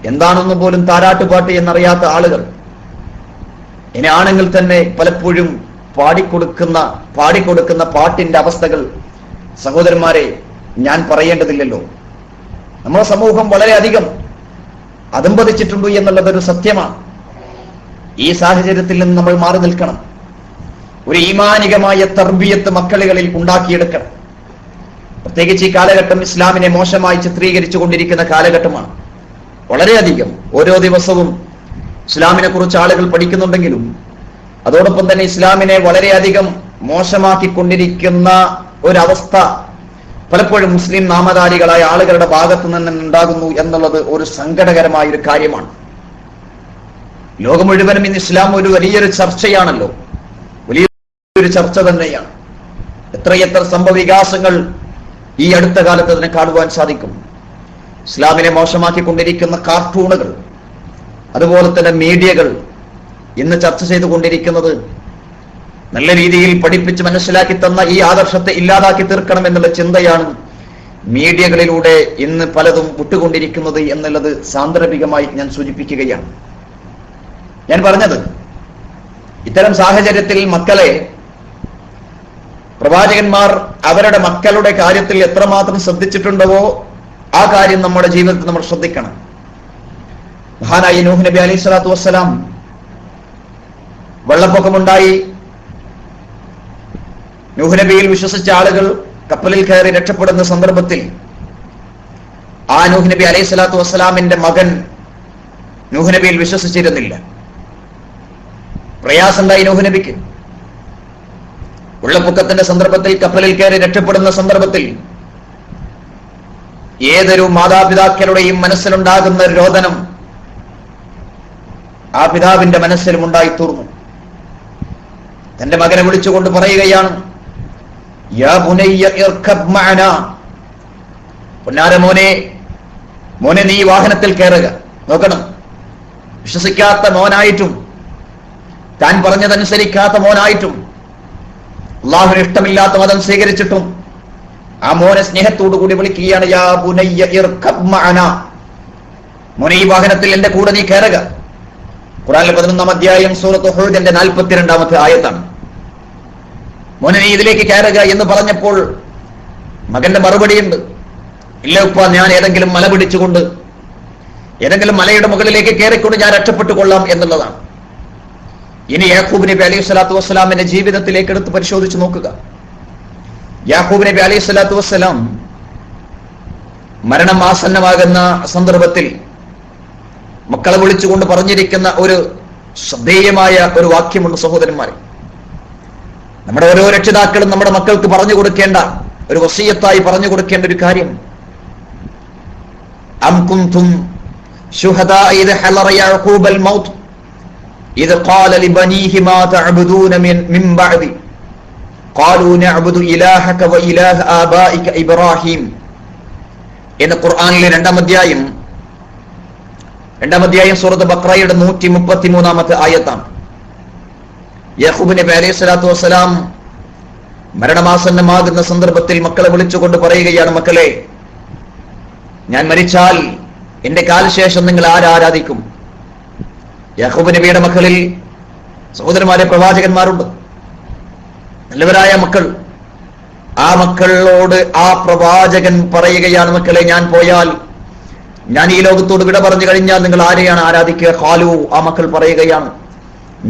എന്താണെന്ന് പോലും താരാട്ടുപാട്ട് എന്നറിയാത്ത ആളുകൾ, ഇനി ആണെങ്കിൽ തന്നെ പലപ്പോഴും പാടിക്കൊടുക്കുന്ന പാട്ടിന്റെ അവസ്ഥകൾ സഹോദരന്മാരെ ഞാൻ പറയേണ്ടതില്ലല്ലോ. നമ്മുടെ സമൂഹം വളരെയധികം അധംപതിച്ചിട്ടുണ്ട് എന്നുള്ളതൊരു സത്യമാണ്. ഈ സാഹചര്യത്തിൽ നിന്ന് നമ്മൾ മാറി നിൽക്കണം. ഒരു ഈമാനികമായ തർബിയത്ത് മക്കളികളിൽ ഉണ്ടാക്കിയെടുക്കണം. പ്രത്യേകിച്ച് ഈ കാലഘട്ടം ഇസ്ലാമിനെ മോശമായി ചിത്രീകരിച്ചു കൊണ്ടിരിക്കുന്ന കാലഘട്ടമാണ്. വളരെയധികം ഓരോ ദിവസവും ഇസ്ലാമിനെ കുറിച്ച് ആളുകൾ പഠിക്കുന്നുണ്ടെങ്കിലും അതോടൊപ്പം തന്നെ ഇസ്ലാമിനെ വളരെയധികം മോശമാക്കിക്കൊണ്ടിരിക്കുന്ന ഒരവസ്ഥ പലപ്പോഴും മുസ്ലിം നാമധാരികളായ ആളുകളുടെ ഭാഗത്തു നിന്ന് ഉണ്ടാകുന്നു എന്നുള്ളത് ഒരു സങ്കടകരമായ ഒരു കാര്യമാണ്. ലോകം മുഴുവനും ഇന്ന് ഇസ്ലാം ഒരു വലിയൊരു ചർച്ചയാണല്ലോ, വലിയൊരു ചർച്ച തന്നെയാണ്. എത്രയെത്ര സംഭവവികാസങ്ങൾ ഈ അടുത്ത കാലത്ത് അതിനെ കാണുവാൻ സാധിക്കും. ഇസ്ലാമിനെ മോശമാക്കിക്കൊണ്ടിരിക്കുന്ന കാർട്ടൂണുകൾ, അതുപോലെ തന്നെ മീഡിയകൾ ഇന്ന് ചർച്ച ചെയ്തുകൊണ്ടിരിക്കുന്നത് നല്ല രീതിയിൽ പഠിപ്പിച്ച് മനസ്സിലാക്കി തന്ന ഈ ആദർശത്തെ ഇല്ലാതാക്കി തീർക്കണം എന്നുള്ള ചിന്തയാണ് മീഡിയകളിലൂടെ ഇന്ന് പലതും വിട്ടുകൊണ്ടിരിക്കുന്നത് എന്നുള്ളത് സാന്ദർഭികമായി ഞാൻ സൂചിപ്പിക്കുകയാണ്. ഞാൻ പറഞ്ഞത്, ഇത്തരം സാഹചര്യത്തിൽ മക്കളെ പ്രവാചകന്മാർ അവരുടെ മക്കളുടെ കാര്യത്തിൽ എത്രമാത്രം ശ്രദ്ധിച്ചിട്ടുണ്ടോ ആ കാര്യം നമ്മുടെ ജീവിതത്തിൽ നമ്മൾ ശ്രദ്ധിക്കണം. മഹാനായ നൂഹ് നബി അലൈഹി സ്വലാത്തു വസ്സലാം, വെള്ളപ്പൊക്കമുണ്ടായി, നൂഹ് നബിയിൽ വിശ്വസിച്ച ആളുകൾ കപ്പലിൽ കയറി രക്ഷപ്പെടുന്ന സന്ദർഭത്തിൽ ആ നൂഹ് നബി അലൈഹി സ്വലാത്തു വസ്സലാമിന്റെ മകൻ നൂഹ് നബിയിൽ വിശ്വസിച്ചിരുന്നില്ല. പ്രയാസമുണ്ടായി നൂഹ് നബിക്ക്. വെള്ളപ്പൊക്കത്തിന്റെ സന്ദർഭത്തിൽ കപ്പലിൽ കയറി രക്ഷപ്പെടുന്ന സന്ദർഭത്തിൽ ഏതൊരു മാതാപിതാക്കളുടെയും മനസ്സിലുണ്ടാകുന്ന രോദനം ആ പിതാവിന്റെ മനസ്സിലും ഉണ്ടായി തീർന്നു. തന്റെ മകനെ വിളിച്ചുകൊണ്ട് പറയുകയാണ്, യാ ബുനയ്യ ഇർകബ് മഅനാ, പൊന്നാര മോനെ നീ വാഹനത്തിൽ കയറുക. നോക്കണം, വിശ്വസിക്കാത്ത മോനായിട്ടും താൻ പറഞ്ഞതനുസരിക്കാത്ത മോനായിട്ടും അള്ളാഹുവിന് ഇഷ്ടമില്ലാത്ത മതം സ്വീകരിച്ചിട്ടും ആ മോനെ സ്നേഹത്തോടു കൂടി വിളിക്കുകയാണ്, യാ ബുനയ്യ ഇർകബ് മഅനാ, മോനെ ഈ വാഹനത്തിൽ എന്റെ കൂടെ നീ കയറുക. ഖുർആനിലെ 11-ാം അധ്യായം സൂറത്ത് ഹൂദിന്റെ 42-ാമത്തെ ആയത്താണ്. മോനെ നീ ഇതിലേക്ക് കയറുക എന്ന് പറഞ്ഞപ്പോൾ മകന്റെ മറുപടിയുണ്ട്, ഇല്ല ഉപ്പ, ഞാൻ ഏതെങ്കിലും മല പിടിച്ചുകൊണ്ട് ഏതെങ്കിലും മലയുടെ മുകളിലേക്ക് കയറിക്കൊണ്ട് ഞാൻ രക്ഷപ്പെട്ടു കൊള്ളാം എന്നുള്ളതാണ്. ഇനി യാക്കൂബ് നബി അലൈഹി സ്വലാത്തു വസ്സലാമിന്റെ ജീവിതത്തിലേക്ക് എടുത്ത് പരിശോധിച്ച് നോക്കുക. യാക്കൂബ് നബി അലൈഹി സ്വലാത്തു വസ്സലാം മരണം ആസന്നമാകുന്ന സന്ദർഭത്തിൽ മക്കളെ വിളിച്ചുകൊണ്ട് പറഞ്ഞിരിക്കുന്ന ഒരു ശ്രദ്ധേയമായ ഒരു വാക്യമുണ്ട് സഹോദരന്മാരെ. നമ്മുടെ ഓരോ രക്ഷിതാക്കളും നമ്മുടെ മക്കൾക്ക് പറഞ്ഞു കൊടുക്കേണ്ട ഒരു വസിയത്തായി പറഞ്ഞു കൊടുക്കേണ്ട ഒരു കാര്യം, അം കുൻതും ശുഹദാ ഇദ് ഹളറ യഅഖൂബൽ മൗത്ത് ഇദ് ഖാല ലിബനീഹി മാ തഅബുദൂന മിൻ ബഅദി ഖാലൂ നഅബുദു ഇലാഹക വ ഇലാഹ ആബാഇക ഇബ്രാഹിം എന്ന ഖുർആനിലെ 2-ാം അധ്യായം സൂറത്ത് ബഖറയുടെ 133-ാമത്തെ ആയത്താണ്. യാക്കൂബ് നബി അലൈഹി സ്വലാത്തു വസ്സലാം മരണമാസന്നമാകുന്ന സന്ദർഭത്തിൽ മക്കളെ വിളിച്ചുകൊണ്ട് പറയുകയാണ്, മക്കളെ, ഞാൻ മരിച്ചാൽ എന്റെ കാലശേഷം നിങ്ങൾ ആരാധിക്കും? യാക്കൂബ് നബിയുടെ മക്കളിൽ സഹോദരന്മാരെ പ്രവാചകന്മാരുണ്ട്, നല്ലവരായ മക്കൾ. ആ മക്കളോട് ആ പ്രവാചകൻ പറയുകയാണ്, മക്കളെ, ഞാൻ പോയാൽ, ഞാൻ ഈ ലോകത്തോട് വിട പറഞ്ഞു കഴിഞ്ഞാൽ നിങ്ങൾ ആരെയാണ് ആരാധിക്കുക? ഖാലൂ, ആ മക്കൾ പറയുകയാണ്,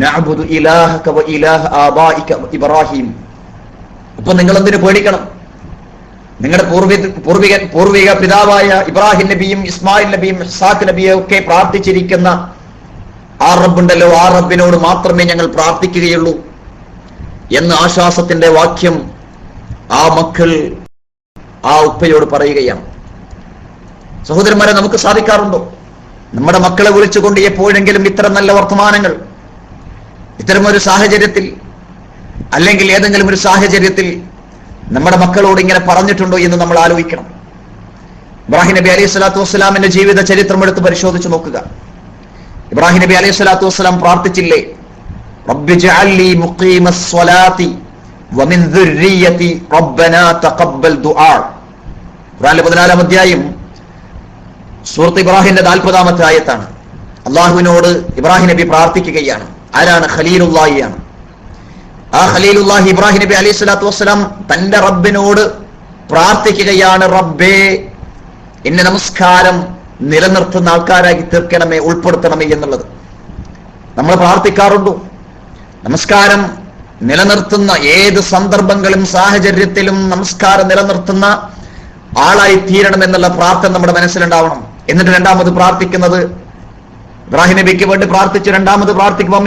നഅബുദു ഇലാഹക വ ഇലാഹ ആബാഇക ഇബ്രാഹിം. അപ്പൊ നിങ്ങൾ എന്തിനു പേടിക്കണം? നിങ്ങളുടെ പൂർവിക പിതാവായ ഇബ്രാഹിം നബിയും ഇസ്മായിൽ നബിയും ഇസ്ഹാഖ് നബിയും ഒക്കെ പ്രാർത്ഥിച്ചിരിക്കുന്ന ആ റബ്ബുണ്ടല്ലോ, ആ റബ്ബിനോട് മാത്രമേ ഞങ്ങൾ പ്രാർത്ഥിക്കുകയുള്ളൂ. എന്ന് ആശ്വാസത്തിന്റെ വാക്യം ആ മക്കൾ ആ ഉപ്പയോട് പറയുകയാണ്. സഹോദരന്മാരെ, നമുക്ക് സാധിക്കാറുണ്ടോ നമ്മുടെ മക്കളെ വിളിച്ചുകൊണ്ട് എപ്പോഴെങ്കിലും ഇത്തരം നല്ല വർത്തമാനങ്ങൾ ഇത്തരമൊരു സാഹചര്യത്തിൽ അല്ലെങ്കിൽ ഏതെങ്കിലും ഒരു സാഹചര്യത്തിൽ നമ്മുടെ മക്കളോട് ഇങ്ങനെ പറഞ്ഞിട്ടുണ്ടോ എന്ന് നമ്മൾ ആലോചിക്കണം. ഇബ്രാഹിം നബി അലൈഹി സ്വലാത്തു വസ്സലാമിന്റെ ജീവിത ചരിത്രം എടുത്ത് പരിശോധിച്ച് നോക്കുക. ഇബ്രാഹിം നബി അലൈഹി സ്വലാത്തു വസ്സലാം പ്രാർത്ഥിച്ചില്ലേ, റബ്ബി ജഅൽനി മുഖീമസ് സ്വലാത്തി വമിൻ ദുർരിയതി റബ്ബനാ തഖബ്ബൽ ദുആ. ഖുർആനിലെ 14-ാം അധ്യായം സൂറത്ത് ഇബ്രാഹിമിന്റെ 40-ാമത്തെ ആയത്താണ്. അള്ളാഹുവിനോട് ഇബ്രാഹിം നബി പ്രാർത്ഥിക്കുകയാണ്. ആരാണ്? ഖലീലുള്ളാഹിയാണ്. ആ ഖലീലുള്ളാഹി ഇബ്രാഹിം നബി അലൈഹി സ്വലാത്തു വസ്സലാം തന്റെ റബ്ബിനോട് പ്രാർത്ഥിക്കുകയാണ്, റബ്ബേ എന്നെ നമസ്കാരം നിലനിർത്തുന്ന ആൾക്കാരാക്കി തീർക്കണമേ, ഉൾപ്പെടുത്തണമേ എന്നുള്ളത്. നമ്മൾ പ്രാർത്ഥിക്കാറുണ്ടോ? നമസ്കാരം നിലനിർത്തുന്ന ഏത് സന്ദർഭങ്ങളും സാഹചര്യത്തിലും നമസ്കാരം നിലനിർത്തുന്ന ആളായി തീരണമെന്നുള്ള പ്രാർത്ഥന നമ്മുടെ മനസ്സിലുണ്ടാവണം. എന്നിട്ട് രണ്ടാമത് പ്രാർത്ഥിക്കുന്നത്, ഇബ്രാഹിം നബിക്ക് വേണ്ടി പ്രാർത്ഥിച്ചു രണ്ടാമത് പ്രാർത്ഥിക്കുമ്പോൾ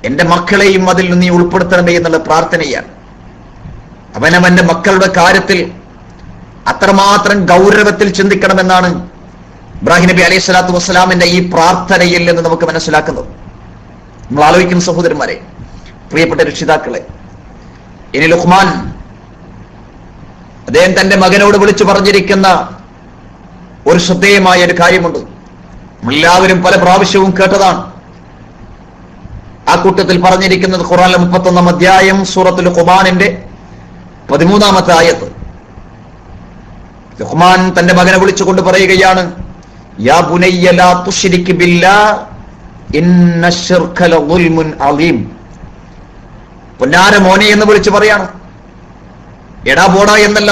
എന്റെ മക്കളെയും അതിൽ നീ ഉൾപ്പെടുത്തണമേ എന്നുള്ള പ്രാർത്ഥനയാണ്. അവനവന്റെ മക്കളുടെ കാര്യത്തിൽ അത്രമാത്രം ഗൗരവത്തിൽ ചിന്തിക്കണമെന്നാണ് ഇബ്രാഹിം നബി അലൈഹി സ്വലാത്തു വസ്സലാമിന്റെ ഈ പ്രാർത്ഥനയിൽ നിന്ന് നമുക്ക് മനസ്സിലാക്കുന്നത്. നമ്മൾ ആലോചിക്കുന്ന സഹോദരന്മാരെ, പ്രിയപ്പെട്ട രക്ഷിതാക്കളെ, ഇനി ലുഖ്മാൻ അദ്ദേഹം തന്റെ മകനോട് വിളിച്ചു പറഞ്ഞിരിക്കുന്ന ഒരു ശ്രദ്ധേയമായ ഒരു കാര്യമുണ്ട്. എല്ലാവരും പല പ്രാവശ്യവും കേട്ടതാണ്. ആ കൂട്ടത്തിൽ പറഞ്ഞിരിക്കുന്നത് ഖുർആനിലെ 31-ാം അധ്യായം സൂറത്തുൽ ലുഖ്മാനിന്റെ 13-ാമത്തെ ആയത്ത്. ലുഖ്മാൻ തന്റെ മകനെ വിളിച്ചുകൊണ്ട് പറയുകയാണ്, യാ ബുനയ്യ ലാ തുശ്രിക് ബില്ലാഹ് ഇന്ന ശിർക ലദുൽമുൻ അളീം. പൊന്നാര മോനെ എന്ന് വിളിച്ചു പറയാണ്. എടാ പോടാ എന്നല്ല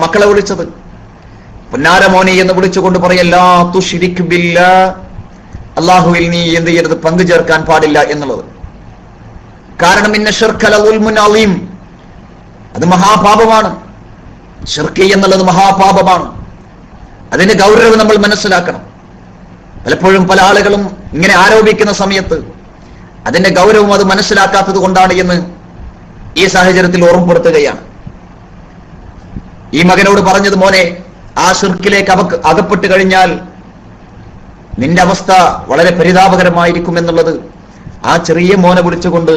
മക്കളെ വിളിച്ചത്. പൊന്നാര മോനെ എന്ന് വിളിച്ചുകൊണ്ട് പറയ, ലാ തുശ്രിക് ബില്ലാഹ്, അല്ലാഹുവിൽ നീ എന്ത് ചെയ്യരുത്, പങ്കു ചേർക്കാൻ പാടില്ല എന്നുള്ളത്. കാരണം ഇന്ന ശിർക ലദുൽമുൻ അളീം, അത് മഹാപാപമാണ്. ശിർക്ക് എന്നുള്ളത് മഹാപാപമാണ്. അതിന്റെ ഗൗരവം നമ്മൾ മനസ്സിലാക്കണം. പലപ്പോഴും പല ആളുകളും ഇങ്ങനെ ആരോപിക്കുന്ന സമയത്ത് അതിന്റെ ഗൗരവം അത് മനസ്സിലാക്കാത്തത് കൊണ്ടാണ് എന്ന് ഈ സാഹചര്യത്തിൽ ഓർമ്മപ്പെടുത്തുകയാണ്. ഈ മകനോട് പറഞ്ഞത്, മോനെ ആ ശിർക്കിലേക്ക് അകപ്പെട്ട് കഴിഞ്ഞാൽ നിന്റെ അവസ്ഥ വളരെ പരിതാപകരമായിരിക്കും എന്നുള്ളത് ആ ചെറിയ മോനെ വിളിച്ചുകൊണ്ട്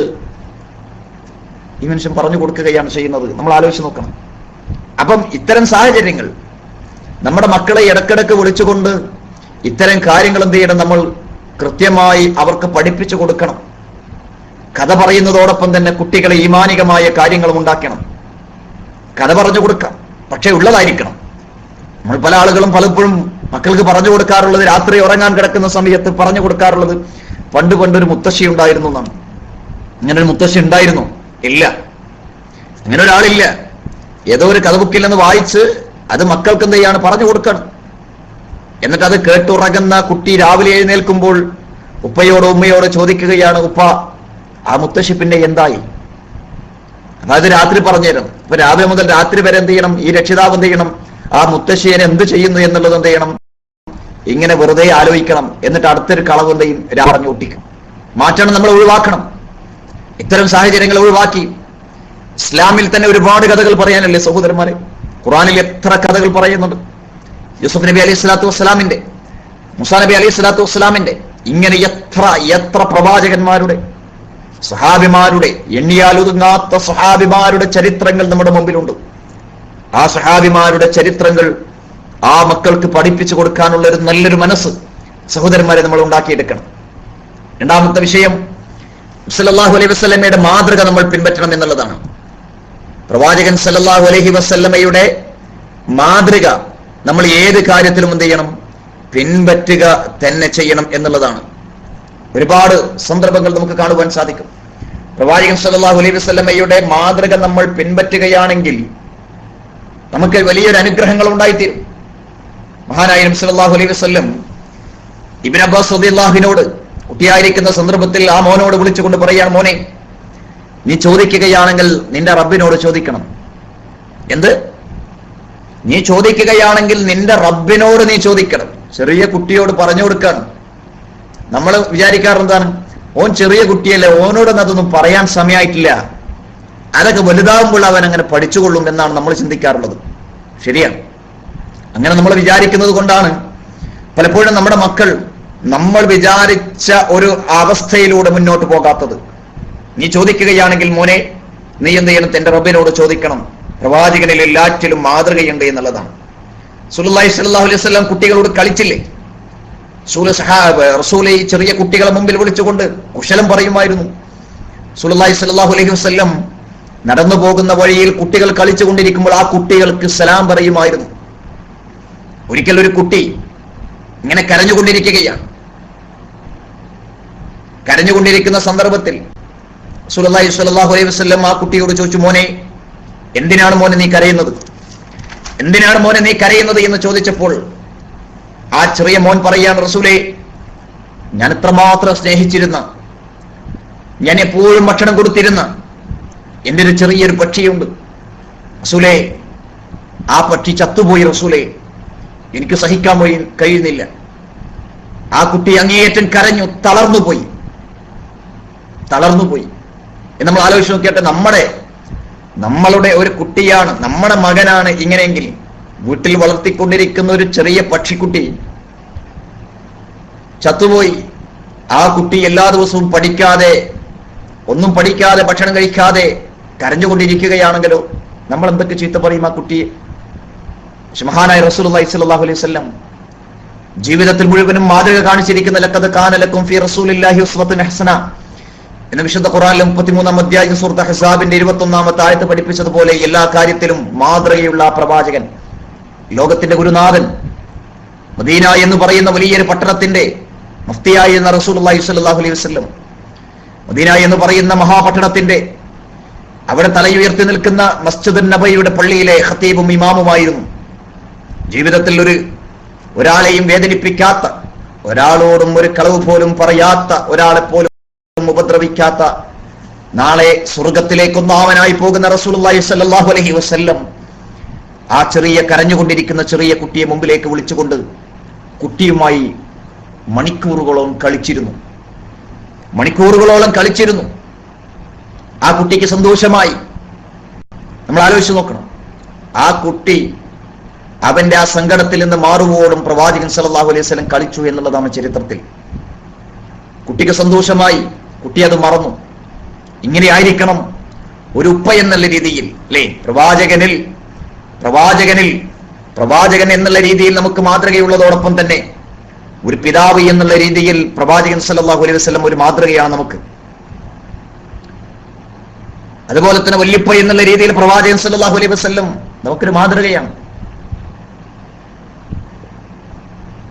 ഈ മനുഷ്യൻ പറഞ്ഞു കൊടുക്കുകയാണ് ചെയ്യുന്നത്. നമ്മൾ ആലോചിച്ച് നോക്കണം. അപ്പം ഇത്തരം സാഹചര്യങ്ങൾ നമ്മുടെ മക്കളെ ഇടക്കിടക്ക് വിളിച്ചുകൊണ്ട് ഇത്തരം കാര്യങ്ങൾ എന്ത് ചെയ്യണം, നമ്മൾ കൃത്യമായി അവർക്ക് പഠിപ്പിച്ചു കൊടുക്കണം. കഥ പറയുന്നതോടൊപ്പം തന്നെ കുട്ടികളെ ഈമാനികമായ കാര്യങ്ങളും ഉണ്ടാക്കണം. കഥ പറഞ്ഞു കൊടുക്കാം, പക്ഷെ ഉള്ളതായിരിക്കണം. നമ്മൾ പല ആളുകളും പലപ്പോഴും മക്കൾക്ക് പറഞ്ഞു കൊടുക്കാറുള്ളത്, രാത്രി ഉറങ്ങാൻ കിടക്കുന്ന സമയത്ത് പറഞ്ഞു കൊടുക്കാറുള്ളത്, പണ്ടൊരു മുത്തശ്ശി ഉണ്ടായിരുന്നു എന്നാണ്. അങ്ങനെ ഒരു മുത്തശ്ശി ഉണ്ടായിരുന്നു? ഇല്ല, അങ്ങനെ ഒരാളില്ല. ഏതോ ഒരു കഥ ബുക്കിൽ നിന്ന് വായിച്ച് അത് മക്കൾക്ക് എന്ത് ചെയ്യാണ്, പറഞ്ഞു കൊടുക്കണം. എന്നിട്ട് അത് കേട്ടുറങ്ങുന്ന കുട്ടി രാവിലെ എഴുന്നേൽക്കുമ്പോൾ ഉപ്പയോടോ ഉമ്മയോടോ ചോദിക്കുകയാണ്, ഉപ്പ ആ മുത്തശ്ശി പിന്നെ എന്തായി? അതായത് രാത്രി പറഞ്ഞുതരും. അപ്പൊ രാവിലെ മുതൽ രാത്രി വരെ എന്ത് ചെയ്യണം, ഈ രക്ഷിതാവ് എന്ത് ചെയ്യണം, ആ മുത്തശ്ശിയെ എന്ത് ചെയ്യുന്നു എന്നുള്ളത് എന്ത് ചെയ്യണം, ഇങ്ങനെ വെറുതെ ആലോചിക്കണം. എന്നിട്ട് അടുത്തൊരു കളവ് എന്ത് ചെയ്യും, പറഞ്ഞു ഒട്ടിക്കും. മാറ്റണം, നമ്മൾ ഒഴിവാക്കണം. ഇത്തരം സാഹചര്യങ്ങൾ ഒഴിവാക്കി. ഇസ്ലാമിൽ തന്നെ ഒരുപാട് കഥകൾ പറയാനല്ലേ സഹോദരന്മാരെ? ഖുർആനിൽ എത്ര കഥകൾ പറയുന്നുണ്ട്. യൂസുഫ് നബി അലൈഹി സ്വലാത്തു വസ്സലാമിന്റെ, മൂസാ നബി അലൈഹി സ്വലാത്തു വസ്സലാമിന്റെ, ഇങ്ങനെ എത്ര പ്രവാചകന്മാരുടെ, സഹാബിമാരുടെ, എണ്ണിയാലൊതുങ്ങാത്ത സഹാബിമാരുടെ ചരിത്രങ്ങൾ നമ്മുടെ മുമ്പിലുണ്ട്. ആ സഹാബിമാരുടെ ചരിത്രങ്ങൾ ആ മക്കൾക്ക് പഠിപ്പിച്ചു കൊടുക്കാനുള്ള ഒരു നല്ലൊരു മനസ്സ് സഹോദരന്മാരെ നമ്മൾ ഉണ്ടാക്കിയെടുക്കണം. രണ്ടാമത്തെ വിഷയം, സല്ലല്ലാഹു അലൈഹി വസല്ലമയുടെ മാതൃക നമ്മൾ പിൻപറ്റണം എന്നുള്ളതാണ്. പ്രവാചകൻ സല്ലല്ലാഹു അലൈഹി വസല്ലമയുടെ മാതൃക നമ്മൾ ഏത് കാര്യത്തിലും എന്ത് ചെയ്യണം, പിൻപറ്റുക തന്നെ ചെയ്യണം എന്നുള്ളതാണ്. ഒരുപാട് സന്ദർഭങ്ങൾ നമുക്ക് കാണുവാൻ സാധിക്കും. പ്രവാചകൻ സല്ലല്ലാഹു അലൈഹി വസല്ലമയുടെ മാതൃക നമ്മൾ പിൻപറ്റുകയാണെങ്കിൽ നമുക്ക് വലിയൊരു അനുഗ്രഹങ്ങൾ ഉണ്ടായിത്തീരും. മഹാനായ നബി സല്ലല്ലാഹു അലൈഹി വസല്ലം ഇബ്നു അബ്ബാസ് റളിയല്ലാഹുവിനോട് കുട്ടിയായിരിക്കുന്ന സന്ദർഭത്തിൽ ആ മോനോട് വിളിച്ചുകൊണ്ട് പറയാണ്, മോനെ നീ ചോദിക്കുകയാണെങ്കിൽ നിന്റെ റബ്ബിനോട് ചോദിക്കണം. എന്ത്? നീ ചോദിക്കുകയാണെങ്കിൽ നിന്റെ റബ്ബിനോട് നീ ചോദിക്കണം. ചെറിയ കുട്ടിയോട് പറഞ്ഞു കൊടുക്കാണ്. നമ്മൾ വിചാരിക്കാറ് എന്താണ്, ഓൻ ചെറിയ കുട്ടിയല്ലേ, ഓനോടൊന്നും അതൊന്നും പറയാൻ സമയമായിട്ടില്ല, അതൊക്കെ വലുതാകുമ്പോൾ അവൻ അങ്ങനെ പഠിച്ചുകൊള്ളും എന്നാണ് നമ്മൾ ചിന്തിക്കാറുള്ളത്. ശരിയാണ്. അങ്ങനെ നമ്മൾ വിചാരിക്കുന്നത് കൊണ്ടാണ് പലപ്പോഴും നമ്മുടെ മക്കൾ നമ്മൾ വിചാരിച്ച ഒരു അവസ്ഥയിലൂടെ മുന്നോട്ട് പോകാത്തത്. നീ ചോദിക്കുകയാണെങ്കിൽ മോനെ, നീ എന്ത് ചെയ്യണം? എന്റെ റബ്ബിനോട് ചോദിക്കണം. പ്രവാചകനിൽ എല്ലാറ്റിലും മാതൃകയുണ്ട് എന്നുള്ളതാണ്. റസൂലുള്ളാഹി സ്വല്ലല്ലാഹു അലൈഹി വസല്ലം കുട്ടികളോട് കളിച്ചില്ലേ? റസൂലെ ഈ ചെറിയ കുട്ടികളെ മുമ്പിൽ വിളിച്ചുകൊണ്ട് കുശലം പറയുമായിരുന്നു. റസൂലുള്ളാഹി സ്വല്ലല്ലാഹു അലൈഹി വസല്ലം നടന്നു പോകുന്ന വഴിയിൽ കുട്ടികൾ കളിച്ചുകൊണ്ടിരിക്കുമ്പോൾ ആ കുട്ടികൾക്ക് സലാം പറയുമായിരുന്നു. ഒരിക്കൽ ഒരു കുട്ടി ഇങ്ങനെ കരഞ്ഞുകൊണ്ടിരിക്കുകയാണ്. കരഞ്ഞുകൊണ്ടിരിക്കുന്ന സന്ദർഭത്തിൽ റസൂലുള്ളാഹി സ്വല്ലല്ലാഹു അലൈഹി വസല്ലം ആ കുട്ടിയോട് ചോദിച്ചു, മോനെ, എന്തിനാണ് മോനെ നീ കരയുന്നത്? എന്തിനാണ് മോനെ നീ കരയുന്നത് എന്ന് ചോദിച്ചപ്പോൾ ആ ചെറിയ മോൻ പറയാണ്, റസൂലേ, ഞാൻ എത്രമാത്രം സ്നേഹിച്ചിരുന്ന, ഞാൻ എപ്പോഴും ഭക്ഷണം കൊടുത്തിരുന്ന എന്റെ ഒരു ചെറിയൊരു പക്ഷിയുണ്ട് റസൂലേ, ആ പക്ഷി ചത്തുപോയി റസൂലേ, എനിക്ക് സഹിക്കാൻ കഴിയുന്നില്ല. ആ കുട്ടി അങ്ങേയറ്റം കരഞ്ഞു, തളർന്നുപോയി. നമ്മൾ ആലോചിച്ച് നോക്കിയാട്ടെ, നമ്മളുടെ ഒരു കുട്ടിയാണ്, നമ്മുടെ മകനാണ് ഇങ്ങനെയെങ്കിൽ, വീട്ടിൽ വളർത്തിക്കൊണ്ടിരിക്കുന്ന ഒരു ചെറിയ പക്ഷിക്കുട്ടി ചത്തുപോയി. ആ കുട്ടി എല്ലാ ദിവസവും ഒന്നും പഠിക്കാതെ ഭക്ഷണം കഴിക്കാതെ കരഞ്ഞുകൊണ്ടിരിക്കുകയാണെങ്കിലോ നമ്മൾ എന്തൊക്കെ ചീത്ത പറയും ആ കുട്ടിയെ? മഹാനായ റസൂലുള്ളാഹി സ്വല്ലല്ലാഹു അലൈഹി വസല്ലം ജീവിതത്തിൽ മുഴുവനും മാതൃക കാണിച്ചിരിക്കുന്ന ലഖദ് കാന ലക്കും ഫീ റസൂലില്ലാഹി ഉസ്വത്തുൻ ഹസന എന്ന വിശുദ്ധ ഖുർആനിലെ 33-ാം അധ്യായം സൂറത്ത് അഹ്സാബിന്റെ 21-ാമത്തെ ആയത്ത് പഠിപ്പിച്ചതുപോലെ എല്ലാ കാര്യത്തിലും മാതൃകയുള്ള പ്രവാചകൻ, ലോകത്തിന്റെ ഗുരുനാഥൻ, മദീന എന്ന് പറയുന്ന വലിയൊരു പട്ടണത്തിന്റെ മുഫ്തിയായി എന്ന റസൂലുള്ളാഹി സ്വല്ലല്ലാഹു അലൈഹി വസല്ലം, മദീന എന്ന് പറയുന്ന മഹാപട്ടണത്തിന്റെ അവിടെ തലയുയർത്തി നിൽക്കുന്ന മസ്ജിദുൻ നബവിയുടെ പള്ളിയിലെ ഖതീബും ഇമാമുമായിരുന്നു. ജീവിതത്തിൽ ഒരാളെയും വേദനിപ്പിക്കാത്ത, ഒരാളോടും ഒരു കളവ് പോലും പറയാത്ത, ഒരാളെ പോലും ഉപദ്രവിക്കാത്ത, നാളെ സ്വർഗത്തിലേക്ക് ഒന്നാമനായി പോകുന്ന റസൂലുള്ളാഹി സ്വല്ലല്ലാഹു അലൈഹി വസല്ലം ആ ചെറിയ കരഞ്ഞുകൊണ്ടിരിക്കുന്ന ചെറിയ കുട്ടിയെ മുമ്പിലേക്ക് വിളിച്ചുകൊണ്ട് കുട്ടിയുമായി മണിക്കൂറുകളോളം കളിച്ചിരുന്നു. ആ കുട്ടിക്ക് സന്തോഷമായി. നമ്മൾ ആലോചിച്ച് നോക്കണം, ആ കുട്ടി അവന്റെ ആ സങ്കടത്തിൽ നിന്ന് മാറുവോടും പ്രവാചകൻ സല്ലല്ലാഹു അലൈഹി വസല്ലം കളിച്ചു എന്നുള്ളതാണ് ചരിത്രത്തിൽ. കുട്ടിക്ക് സന്തോഷമായി, കുട്ടി അത് മറന്നു. ഇങ്ങനെ ആയിരിക്കണം ഒരു ഉപ്പ എന്നുള്ള രീതിയിൽ, അല്ലേ? പ്രവാചകൻ എന്നുള്ള രീതിയിൽ നമുക്ക് മാതൃകയുള്ളതോടൊപ്പം തന്നെ ഒരു പിതാവ് എന്നുള്ള രീതിയിൽ പ്രവാചകൻ സല്ലല്ലാഹു അലൈഹി വസല്ലം ഒരു മാതൃകയാണ് നമുക്ക്. അതുപോലെ തന്നെ വല്യപ്പ എന്നുള്ള രീതിയിൽ പ്രവാചകൻ സല്ലല്ലാഹു അലൈഹി വസല്ലം നമുക്കൊരു മാതൃകയാണ്.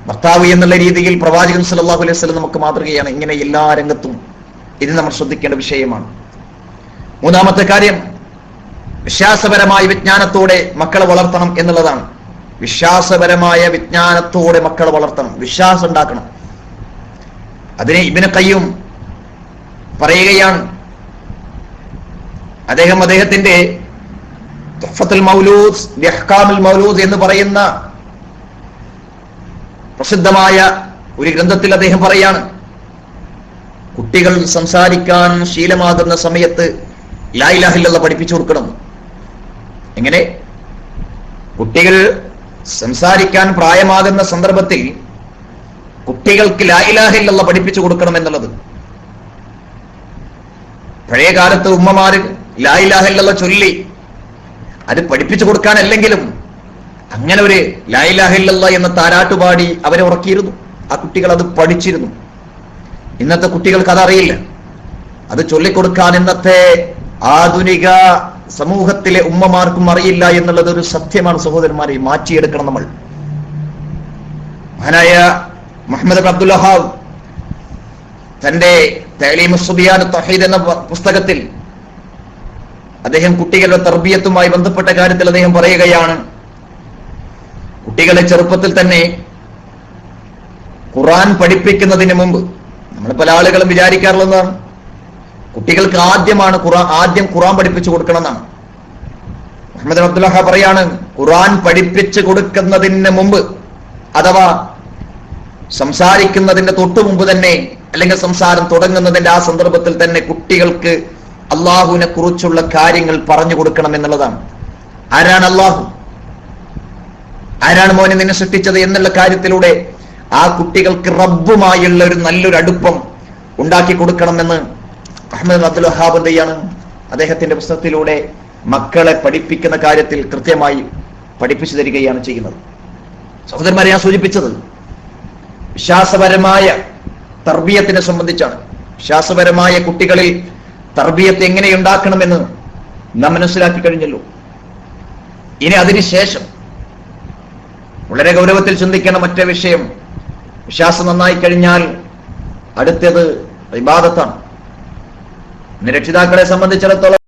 ഭർത്താവ് എന്നുള്ള രീതിയിൽ പ്രവാചകൻ സല്ലല്ലാഹു അലൈഹി വസല്ലം നമുക്ക് മാതൃകയാണ്. ഇങ്ങനെ എല്ലാ രംഗത്തും ഇത് നമ്മൾ ശ്രദ്ധിക്കേണ്ട വിഷയമാണ്. മൂന്നാമത്തെ കാര്യം, വിശ്വാസപരമായ വിജ്ഞാനത്തോടെ മക്കളെ വളർത്തണം എന്നുള്ളതാണ്. വിശ്വാസപരമായ വിജ്ഞാനത്തോടെ മക്കളെ വളർത്തണം, വിശ്വാസം ഉണ്ടാക്കണം. അതിനെ ഇബ്നു ഖയ്യിം പറയുകയാണ്. അദ്ദേഹത്തിന്റെ തുഹ്ഫത്തുൽ മൗലൂദ് ബിഅഹ്കാമിൽ മൗലൂദ് എന്ന് പറയുന്ന പ്രസിദ്ധമായ ഒരു ഗ്രന്ഥത്തിൽ അദ്ദേഹം പറയാണ്, കുട്ടികൾ സംസാരിക്കാൻ ശീലമാകുന്ന സമയത്ത് ലാ ഇലാഹ ഇല്ലല്ലാഹ് പഠിപ്പിച്ചു കൊടുക്കണം. എങ്ങനെ? കുട്ടികൾ സംസാരിക്കാൻ പ്രായമാകുന്ന സന്ദർഭത്തിൽ കുട്ടികൾക്ക് ലാ ഇലാഹ ഇല്ലല്ലാഹ് പഠിപ്പിച്ചു കൊടുക്കണം എന്നുള്ളത്. പഴയ കാലത്ത് ഉമ്മമാര് ലാ ഇലാഹ ഇല്ലല്ലാഹ് ചൊല്ലി അത് പഠിപ്പിച്ചു കൊടുക്കാനല്ലെങ്കിലും അങ്ങനെ ഒരു ലാ ഇലാഹ ഇല്ലല്ലാഹ് എന്ന താരാട്ടുപാടി അവരെ ഉറക്കിയിരുന്നു. ആ കുട്ടികൾ അത് പഠിച്ചിരുന്നു. ഇന്നത്തെ കുട്ടികൾക്ക് അതറിയില്ല. അത് ചൊല്ലിക്കൊടുക്കാൻ ഇന്നത്തെ ആധുനിക സമൂഹത്തിലെ ഉമ്മമാർക്കും അറിയില്ല എന്നുള്ളത് ഒരു സത്യമാണ് സഹോദരന്മാരെ. മാറ്റിയെടുക്കണം നമ്മൾ. മഹാനായ മുഹമ്മദ് ഇബ്നു അബ്ദുൽ വഹാബ് തന്റെ തഅലീമുസ് സുബ്യാൻ തൗഹീദ് എന്ന പുസ്തകത്തിൽ അദ്ദേഹം കുട്ടികളുടെ തർബിയത്തുമായി ബന്ധപ്പെട്ട കാര്യത്തിൽ അദ്ദേഹം പറയുകയാണ്, കുട്ടികളെ ചെറുപ്പത്തിൽ തന്നെ ഖുർആൻ പഠിപ്പിക്കുന്നതിന് മുമ്പ്, നമ്മൾ പല ആളുകളും വിചാരിക്കാറുള്ളതാണ് കുട്ടികൾക്ക് ആദ്യം ഖുർആൻ പഠിപ്പിച്ചു കൊടുക്കണം എന്നാണ്. മുഹമ്മദ് അബ്ദുൽ വഹാബ് പറയാണ്, ഖുർആൻ പഠിപ്പിച്ചു കൊടുക്കുന്നതിന് മുമ്പ്, അഥവാ സംസാരിക്കുന്നതിന്റെ തൊട്ടു മുമ്പ് തന്നെ അല്ലെങ്കിൽ സംസാരം തുടങ്ങുന്നതിന്റെ ആ സന്ദർഭത്തിൽ തന്നെ കുട്ടികൾക്ക് അള്ളാഹുവിനെ കുറിച്ചുള്ള കാര്യങ്ങൾ പറഞ്ഞു കൊടുക്കണം എന്നുള്ളതാണ്. ആരാണ് അള്ളാഹു, ആരാണ് മോനെ നിന്നെ സൃഷ്ടിച്ചത് എന്നുള്ള കാര്യത്തിലൂടെ ആ കുട്ടികൾക്ക് റബ്ബുമായുള്ള ഒരു നല്ലൊരു അടുപ്പം ഉണ്ടാക്കി കൊടുക്കണമെന്ന് അഹ്മദ് അബ്ദുൽ വഹാബ് എന്ത് ചെയ്യാണ്, അദ്ദേഹത്തിന്റെ പുസ്തകത്തിലൂടെ മക്കളെ പഠിപ്പിക്കുന്ന കാര്യത്തിൽ കൃത്യമായി പഠിപ്പിച്ചു തരികയാണ് ചെയ്യുന്നത്. സഹോദരന്മാരെ, ഞാൻ സൂചിപ്പിച്ചത് വിശ്വാസപരമായ തർബിയത്തിനെ സംബന്ധിച്ചാണ്. വിശ്വാസപരമായ കുട്ടികളിൽ തർബിയത്ത് എങ്ങനെ ഉണ്ടാക്കണമെന്ന് നാം മനസ്സിലാക്കി കഴിഞ്ഞല്ലോ. ഇനി അതിനുശേഷം വളരെ ഗൗരവത്തിൽ ചിന്തിക്കേണ്ട മറ്റേ വിഷയം, വിശ്വാസം നന്നായി കഴിഞ്ഞാൽ അടുത്തത് ഇബാദത്താണ്. രക്ഷിതാക്കളെ സംബന്ധിച്ചിടത്തോളം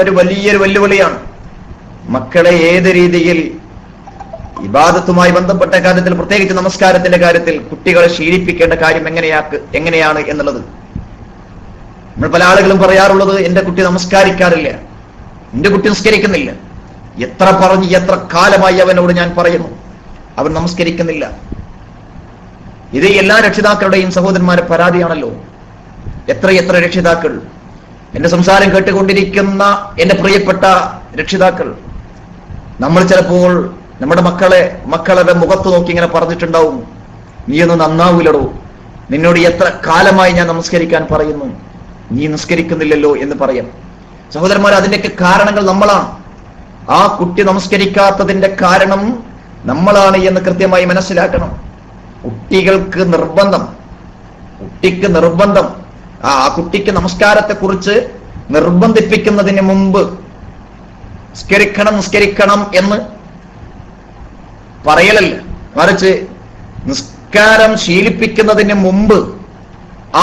ഒരു വലിയൊരു വെല്ലുവിളിയാണ് മക്കളെ ഏത് രീതിയിൽ ഇബാദത്തുമായി ബന്ധപ്പെട്ട കാര്യത്തിൽ, പ്രത്യേകിച്ച് നമസ്കാരത്തിന്റെ കാര്യത്തിൽ കുട്ടികളെ ശീലിപ്പിക്കേണ്ട കാര്യം എങ്ങനെയാണ് എന്നുള്ളത്. നമ്മൾ പല ആളുകളും പറയാറുള്ളത്, എന്റെ കുട്ടി നമസ്കാരിക്കാറില്ല, എന്റെ കുട്ടി നിസ്കരിക്കുന്നില്ല. എത്ര പറഞ്ഞ് എത്ര കാലമായി അവനോട് ഞാൻ പറയുന്നു, അവൻ നമസ്കരിക്കുന്നില്ല. ഇത് എല്ലാ രക്ഷിതാക്കളുടെയും സഹോദരന്മാരെ പരാതിയാണല്ലോ. എത്ര രക്ഷിതാക്കൾ, എന്റെ സംസാരം കേട്ടുകൊണ്ടിരിക്കുന്ന എന്റെ പ്രിയപ്പെട്ട രക്ഷിതാക്കൾ, നമ്മൾ ചിലപ്പോൾ നമ്മുടെ മക്കളുടെ മുഖത്ത് നോക്കി ഇങ്ങനെ പറഞ്ഞിട്ടുണ്ടാവും, നീ ഒന്ന് നന്നാവൂലടോ, നിന്നോട് എത്ര കാലമായി ഞാൻ നമസ്കരിക്കാൻ പറയുന്നു, നീ നിസ്കരിക്കുന്നില്ലല്ലോ എന്ന് പറയാം. സഹോദരന്മാർ, അതിന്റെയൊക്കെ കാരണങ്ങൾ നമ്മളാണ്. ആ കുട്ടി നമസ്കരിക്കാത്തതിന്റെ കാരണം നമ്മളാണ് എന്ന് കൃത്യമായി മനസ്സിലാക്കണം. കുട്ടിക്ക് നിർബന്ധം ആ കുട്ടിക്ക് നമസ്കാരത്തെ കുറിച്ച് നിർബന്ധിപ്പിക്കുന്നതിന് മുമ്പ് നിസ്കരിക്കണം എന്ന് പറയലല്ല, മറിച്ച് നിസ്കാരം ശീലിപ്പിക്കുന്നതിന് മുമ്പ്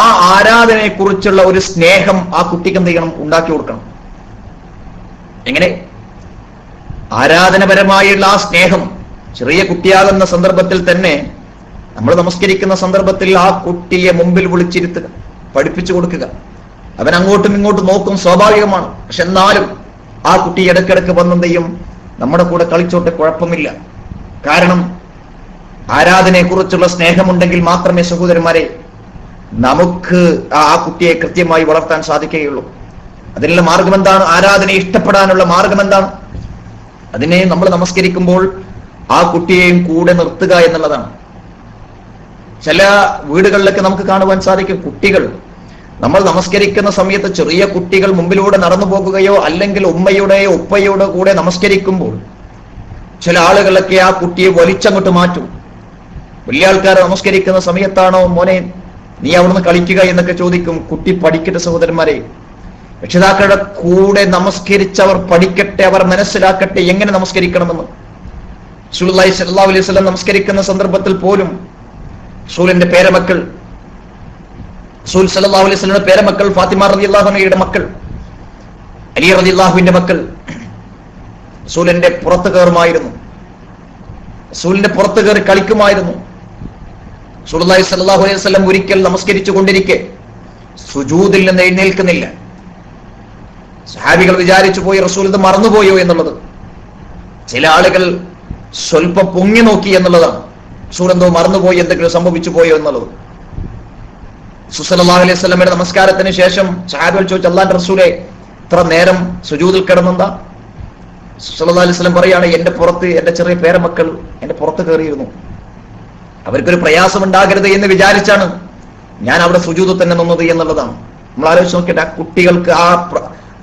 ആ ആരാധനയെ കുറിച്ചുള്ള ഒരു സ്നേഹം ആ കുട്ടിക്ക് എന്ത് ചെയ്യണം, ഉണ്ടാക്കി കൊടുക്കണം. എങ്ങനെ? ആരാധനപരമായുള്ള ആ സ്നേഹം ചെറിയ കുട്ടിയാകുന്ന സന്ദർഭത്തിൽ തന്നെ നമ്മൾ നമസ്കരിക്കുന്ന സന്ദർഭത്തിൽ ആ കുട്ടിയെ മുമ്പിൽ വിളിച്ചിരുത്തുക, പഠിപ്പിച്ചു കൊടുക്കുക. അവൻ അങ്ങോട്ടും ഇങ്ങോട്ടും നോക്കും, സ്വാഭാവികമാണ്. പക്ഷെ എന്നാലും ആ കുട്ടി ഇടയ്ക്കിടയ്ക്ക് വന്നെന്ത് ചെയ്യും, നമ്മുടെ കൂടെ കളിച്ചോട്ടെ, കുഴപ്പമില്ല. കാരണം ആരാധനയെ കുറിച്ചുള്ള സ്നേഹമുണ്ടെങ്കിൽ മാത്രമേ സഹോദരന്മാരെ നമുക്ക് ആ കുട്ടിയെ കൃത്യമായി വളർത്താൻ സാധിക്കുകയുള്ളൂ. അതിനുള്ള മാർഗം എന്താണ്? ആരാധനയെ ഇഷ്ടപ്പെടാനുള്ള മാർഗം എന്താണ്? അതിനെ നമ്മൾ നമസ്കരിക്കുമ്പോൾ ആ കുട്ടിയെയും കൂടെ നിർത്തുക എന്നുള്ളതാണ്. ചില വീടുകളിലൊക്കെ നമുക്ക് കാണുവാൻ സാധിക്കും, കുട്ടികൾ നമ്മൾ നമസ്കരിക്കുന്ന സമയത്ത് ചെറിയ കുട്ടികൾ മുമ്പിലൂടെ നടന്നു പോകുകയോ അല്ലെങ്കിൽ ഉമ്മയുടെയോ ഉപ്പയുടെ കൂടെ നമസ്കരിക്കുമ്പോൾ ചില ആളുകളൊക്കെ ആ കുട്ടിയെ വലിച്ചങ്ങോട്ട് മാറ്റും. വലിയ ആൾക്കാർ നമസ്കരിക്കുന്ന സമയത്താണോ മോനെ നീ അവിടുന്ന് കളിക്കുക എന്നൊക്കെ ചോദിക്കും. കുട്ടി പഠിക്കട്ടെ സഹോദരന്മാരെ, രക്ഷിതാക്കളുടെ കൂടെ നമസ്കരിച്ചവർ പഠിക്കട്ടെ, അവർ മനസ്സിലാക്കട്ടെ എങ്ങനെ നമസ്കരിക്കണമെന്ന്. റസൂലുള്ളാഹി സ്വല്ലല്ലാഹു അലൈഹി വസല്ലം നമസ്കരിക്കുന്ന സന്ദർഭത്തിൽ പോലും റസൂലിന്റെ പേരമക്കൾ, റസൂൽ സ്വല്ലല്ലാഹു അലൈഹി വസല്ലമയുടെ പേരമക്കൾ ഫാത്തിമ റളിയല്ലാഹു അൻഹയുടെ മക്കൾ, അലി റളിയല്ലാഹുവിന്റെ മക്കൾ റസൂലിന്റെ പുറത്ത് കയറുമായിരുന്നു, റസൂലിന്റെ പുറത്ത് കയറി കളിക്കുമായിരുന്നു. റസൂലുള്ളാഹി സ്വല്ലല്ലാഹു അലൈഹി വസല്ലം ഒരിക്കൽ നമസ്കരിച്ചു കൊണ്ടിരിക്കെ സുജൂദിൽ നിന്ന് എഴുന്നേൽക്കുന്നില്ല. സഹാബികൾ വിചാരിച്ചു പോയി റസൂൽ ഇത് മറന്നുപോയോ എന്നുള്ളത്. ചില ആളുകൾ സ്വല്പം പൊങ്ങി നോക്കി എന്നുള്ളതാണ്. റസൂൽ എന്തോ മറന്നുപോയി, എന്തെങ്കിലും സംഭവിച്ചു പോയോ എന്നുള്ളത്. സല്ലല്ലാഹു അലൈഹി വസല്ലമയുടെ നമസ്കാരത്തിന് ശേഷം സഹാബികൾ ചോദിച്ചു, അല്ലാഹുവിന്റെ റസൂലേ ഇത്ര നേരം സുജൂദിൽ കിടന്നെന്താ? സല്ലല്ലാഹു അലൈഹി വസല്ലം പറയാണ്, എന്റെ പുറത്ത് എന്റെ ചെറിയ പേരമക്കൾ എന്റെ പുറത്ത് കയറിയിരുന്നു, അവർക്കൊരു പ്രയാസം ഉണ്ടാകരുത് എന്ന് വിചാരിച്ചാണ് ഞാൻ അവിടെ സുജൂദ് തന്നെ നിന്നത് എന്നുള്ളതാണ്. നമ്മൾ ആലോചിച്ച് നോക്കിയിട്ട് ആ കുട്ടികൾക്ക്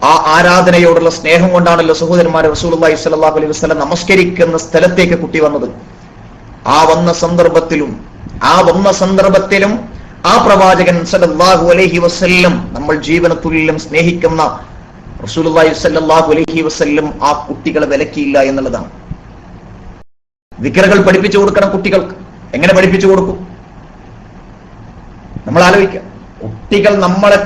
ആ ആരാധനയോടുള്ള സ്നേഹം കൊണ്ടാണല്ലോ സഹോദരന്മാരെ റസൂലുള്ളാഹി സ്വല്ലല്ലാഹു അലൈഹി വസല്ലം നമസ്കരിക്കുന്ന സ്ഥലത്തേക്ക് കുട്ടി വന്നത്. ആ വന്ന സന്ദർഭത്തിലും ആ പ്രവാചകൻ സല്ലല്ലാഹു അലൈഹി വസല്ലം നമ്മൾ ജീവന തുല്യം സ്നേഹിക്കുന്ന റസൂലുള്ളാഹി സ്വല്ലല്ലാഹു അലൈഹി വസല്ലം ആ കുട്ടികളെ വിലക്കിയില്ല എന്നുള്ളതാണ്. ദിക്റുകൾ പഠിപ്പിച്ചു കൊടുക്കണം കുട്ടികൾക്ക്. എങ്ങനെ പഠിപ്പിച്ചു കൊടുക്കും? നമ്മൾ ആലോചിക്കുക. കുട്ടികൾ നമ്മുടെ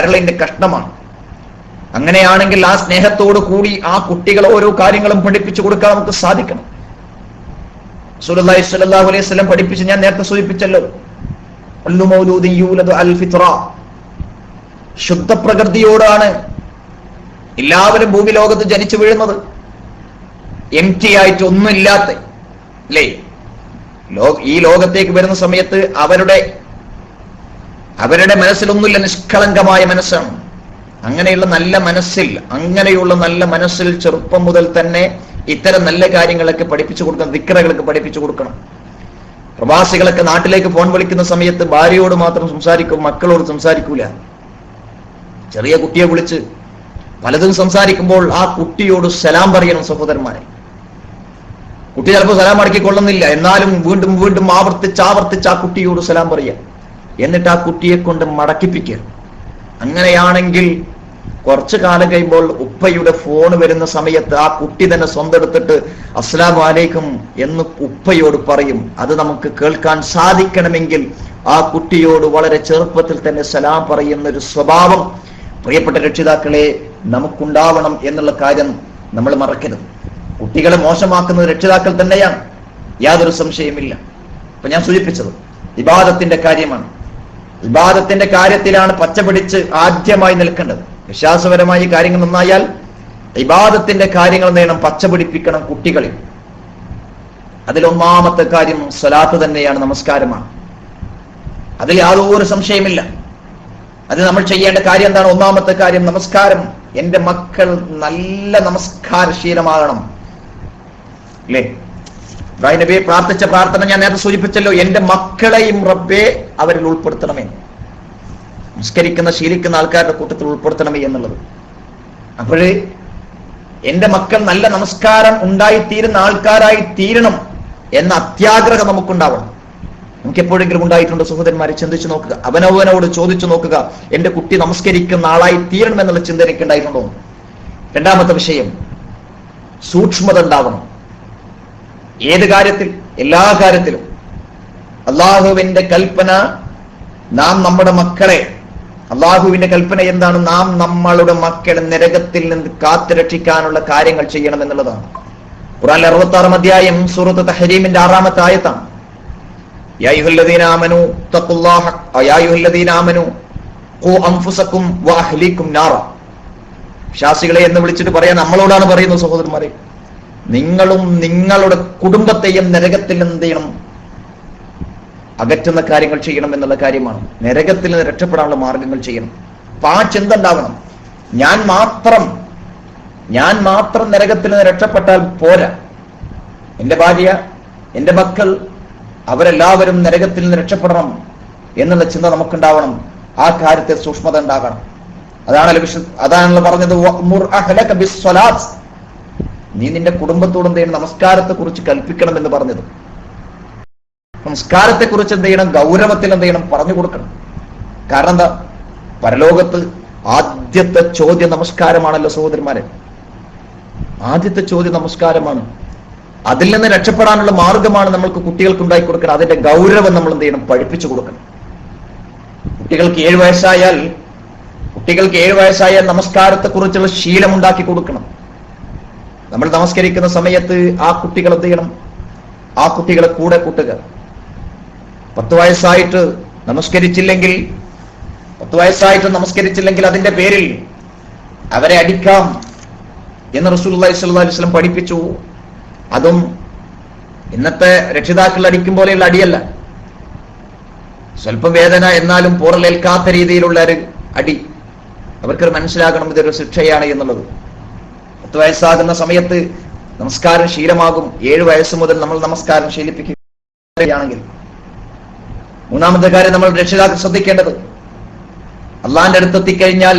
കരളിന്റെ കഷ്ണമാണ്. അങ്ങനെയാണെങ്കിൽ ആ സ്നേഹത്തോടു കൂടി ആ കുട്ടികൾ ഓരോ കാര്യങ്ങളും പഠിപ്പിച്ചു കൊടുക്കാൻ നമുക്ക് സാധിക്കണം. റസൂലുള്ളാഹി സ്വല്ലല്ലാഹു അലൈഹി വസല്ലം പഠിപ്പിച്ച് ഞാൻ നേരത്തെ സൂചിപ്പിച്ചല്ലോ, കുല്ലു മൗലൂദിൻ യൂലദു അൽ ഫിത്ര, ശുദ്ധ പ്രകൃതിയോടാണ് എല്ലാവരും ഭൂമി ലോകത്ത് ജനിച്ചു വീഴുന്നത്. എംറ്റി ആയിട്ട് ഒന്നുമില്ലാത്ത, അല്ലേ? ഈ ലോകത്തേക്ക് വരുന്ന സമയത്ത് അവരുടെ മനസ്സിലൊന്നുമില്ല, നിഷ്കളങ്കമായ മനസ്സാണ്. അങ്ങനെയുള്ള നല്ല മനസ്സിൽ ചെറുപ്പം മുതൽ തന്നെ ഇത്തരം നല്ല കാര്യങ്ങളൊക്കെ പഠിപ്പിച്ചു കൊടുക്കണം, ദിക്റുകളൊക്കെ പഠിപ്പിച്ചു കൊടുക്കണം. പ്രവാസികളൊക്കെ നാട്ടിലേക്ക് ഫോൺ വിളിക്കുന്ന സമയത്ത് ഭാര്യയോട് മാത്രം സംസാരിക്കും, മക്കളോട് സംസാരിക്കൂല. ചെറിയ കുട്ടിയെ വിളിച്ച് പലതും സംസാരിക്കുമ്പോൾ ആ കുട്ടിയോട് സലാം പറയണം സഹോദരന്മാരെ. കുട്ടി ചിലപ്പോൾ സലാം മടക്കിക്കൊള്ളുന്നില്ല, എന്നാലും വീണ്ടും വീണ്ടും ആവർത്തിച്ച് ആ കുട്ടിയോട് സലാം പറയുക, എന്നിട്ട് ആ കുട്ടിയെ കൊണ്ട് മടക്കിപ്പിക്കുക. അങ്ങനെയാണെങ്കിൽ കുറച്ചു കാലം കഴിയുമ്പോൾ ഉപ്പയുടെ ഫോൺ വരുന്ന സമയത്ത് ആ കുട്ടി തന്നെ സ്വന്തം എടുത്തിട്ട് അസ്സലാമു അലൈക്കും എന്ന് ഉപ്പയോട് പറയും. അത് നമുക്ക് കേൾക്കാൻ സാധിക്കണമെങ്കിൽ ആ കുട്ടിയോട് വളരെ ചെറുപ്പത്തിൽ തന്നെ സലാം പറയുന്ന ഒരു സ്വഭാവം പ്രിയപ്പെട്ട രക്ഷിതാക്കളെ നമുക്കുണ്ടാവണം എന്നുള്ള കാര്യം നമ്മൾ മറക്കരുത്. കുട്ടികളെ മോശമാക്കുന്നത് രക്ഷിതാക്കൾ തന്നെയാണ്, യാതൊരു സംശയമില്ല. അപ്പൊ ഞാൻ സൂചിപ്പിച്ചത് ഇബാദത്തിന്റെ കാര്യമാണ്. ഇബാദത്തിന്റെ കാര്യത്തിലാണ് പച്ചപിടിച്ച് ആദ്യമായി നിൽക്കേണ്ടത്. വിശ്വാസപരമായി കാര്യങ്ങൾ നന്നായാൽ ഇബാദത്തിന്റെ കാര്യങ്ങൾ നേടണം, പച്ചപിടിപ്പിക്കണം കുട്ടികളിൽ. അതിലൊന്നാമത്തെ കാര്യം സ്വലാത്ത് തന്നെയാണ്, നമസ്കാരമാണ്. അതിൽ യാതൊരു സംശയമില്ല. അത് നമ്മൾ ചെയ്യേണ്ട കാര്യം എന്താണ്? ഒന്നാമത്തെ കാര്യം നമസ്കാരം. എന്റെ മക്കൾ നല്ല നമസ്കാരശീലമാകണം, അല്ലേ? ഇബ്രാഹിം നബിയെ പ്രാർത്ഥിച്ച പ്രാർത്ഥന ഞാൻ നേരത്തെ സൂചിപ്പിച്ചല്ലോ, എന്റെ മക്കളെയും റബ്ബേ അവരിൽ ഉൾപ്പെടുത്തണമേ, ശീലിക്കുന്ന ആൾക്കാരുടെ കൂട്ടത്തിൽ ഉൾപ്പെടുത്തണമേ എന്നുള്ളത്. അപ്പോഴേ എന്റെ മക്കൾ നല്ല നമസ്കാരം ഉണ്ടായിത്തീരുന്ന ആൾക്കാരായി തീരണം എന്ന അത്യാഗ്രഹം നമുക്കുണ്ടാവണം. നമുക്ക് എപ്പോഴെങ്കിലും ഉണ്ടായിട്ടുണ്ടോ സഹോദരന്മാരെ? ചിന്തിച്ചു നോക്കുക, അവനവനോട് ചോദിച്ചു നോക്കുക, എന്റെ കുട്ടി നമസ്കരിക്കുന്ന ആളായി തീരണം എന്നുള്ള ചിന്ത എനിക്ക് ഉണ്ടായിട്ടുണ്ടോ? രണ്ടാമത്തെ വിഷയം, സൂക്ഷ്മത ഉണ്ടാവണം. ഏത് കാര്യത്തിൽ? എല്ലാ കാര്യത്തിലും. അള്ളാഹുവിന്റെ കൽപ്പന, നാം നമ്മുടെ മക്കളെ, അള്ളാഹുവിന്റെ കൽപ്പന എന്താണ്? നാം നമ്മളുടെ മക്കളെ നരകത്തിൽ നിന്ന് കാത്തുരക്ഷിക്കാനുള്ള കാര്യങ്ങൾ ചെയ്യണം എന്നുള്ളതാണ്. ഖുർആനിലെ 66-ാം അധ്യായം സൂറത്ത് തഹരീമിന്റെ 6-ാമത്തെ ആയത്താണ്. യാ അയ്യുഹല്ലദീന ആമനൂ തഖുല്ലാഹ യാ അയ്യുഹല്ലദീന ആമനൂ ഖൂ അൻഫുസകും വഅഹ്ലീകും നാറ. വിശ്വാസികളെ എന്ന് വിളിച്ചിട്ട് പറയാൻ നമ്മളോടാണ് പറയുന്നത് സഹോദരന്മാരെ, നിങ്ങളും നിങ്ങളുടെ കുടുംബത്തെയും നരകത്തിൽ നിന്ന് എന്ത് ചെയ്യണം? അകറ്റുന്ന കാര്യങ്ങൾ ചെയ്യണം എന്നുള്ള കാര്യമാണ്. നരകത്തിൽ നിന്ന് രക്ഷപ്പെടാനുള്ള മാർഗങ്ങൾ ചെയ്യണം. അപ്പൊ ആ ചിന്ത ഉണ്ടാവണം. ഞാൻ മാത്രം നരകത്തിൽ നിന്ന് രക്ഷപ്പെട്ടാൽ പോരാ, എന്റെ ഭാര്യ, എന്റെ മക്കൾ, അവരെല്ലാവരും നരകത്തിൽ നിന്ന് രക്ഷപ്പെടണം എന്നുള്ള ചിന്ത നമുക്കുണ്ടാവണം. ആ കാര്യത്തിൽ സൂക്ഷ്മത ഉണ്ടാകണം. അതാണല്ലോ പറഞ്ഞത്, നീ നിന്റെ കുടുംബത്തോട് എന്ത് ചെയ്യണം? നമസ്കാരത്തെ കുറിച്ച് കൽപ്പിക്കണം എന്ന് പറഞ്ഞത്. നമസ്കാരത്തെ കുറിച്ച് എന്ത് ചെയ്യണം? ഗൗരവത്തിൽ എന്ത് ചെയ്യണം? പറഞ്ഞു കൊടുക്കണം. കാരണം എന്താ? പരലോകത്ത് ആദ്യത്തെ ചോദ്യം നമസ്കാരമാണല്ലോ സഹോദരന്മാരെ. ആദ്യത്തെ ചോദ്യം നമസ്കാരമാണ്. അതിൽ നിന്ന് രക്ഷപ്പെടാനുള്ള മാർഗമാണ് നമ്മൾക്ക് കുട്ടികൾക്ക് ഉണ്ടാക്കി കൊടുക്കണം. അതിന്റെ ഗൗരവം നമ്മൾ എന്ത് ചെയ്യണം? പഠിപ്പിച്ചു കൊടുക്കണം. കുട്ടികൾക്ക് 7 വയസ്സായാൽ നമസ്കാരത്തെ കുറിച്ചുള്ള ശീലം ഉണ്ടാക്കി കൊടുക്കണം. നമ്മൾ നമസ്കരിക്കുന്ന സമയത്ത് ആ കുട്ടികൾ എന്ത് ചെയ്യണം? ആ കുട്ടികളെ കൂടെ കൂട്ടുക. 10 വയസ്സായിട്ട് നമസ്കരിച്ചില്ലെങ്കിൽ അതിന്റെ പേരിൽ അവരെ അടിക്കാം എന്ന് റസൂലുള്ളാഹി സ്വല്ലല്ലാഹു അലൈഹി വസല്ലം പഠിപ്പിച്ചു. അതും ഇന്നത്തെ രക്ഷിതാക്കൾ അടിക്കും പോലെയുള്ള അടിയല്ല, സ്വല്പം വേദന എന്നാലും പോറലേൽക്കാത്ത രീതിയിലുള്ള ഒരു അടി. അവർക്കൊരു മനസ്സിലാകണം ഇതൊരു ശിക്ഷയാണ് എന്നുള്ളത്. 10 വയസ്സാകുന്ന സമയത്ത് നമസ്കാരം ശീലമാകും. 7 വയസ്സ് മുതൽ നമ്മൾ നമസ്കാരം ശീലിപ്പിക്കുകയാണെങ്കിൽ. മൂന്നാമത്തെ കാര്യം നമ്മൾ രക്ഷിതാക്കൾ ശ്രദ്ധിക്കേണ്ടത്, അള്ളാന്റെ അടുത്തെത്തിക്കഴിഞ്ഞാൽ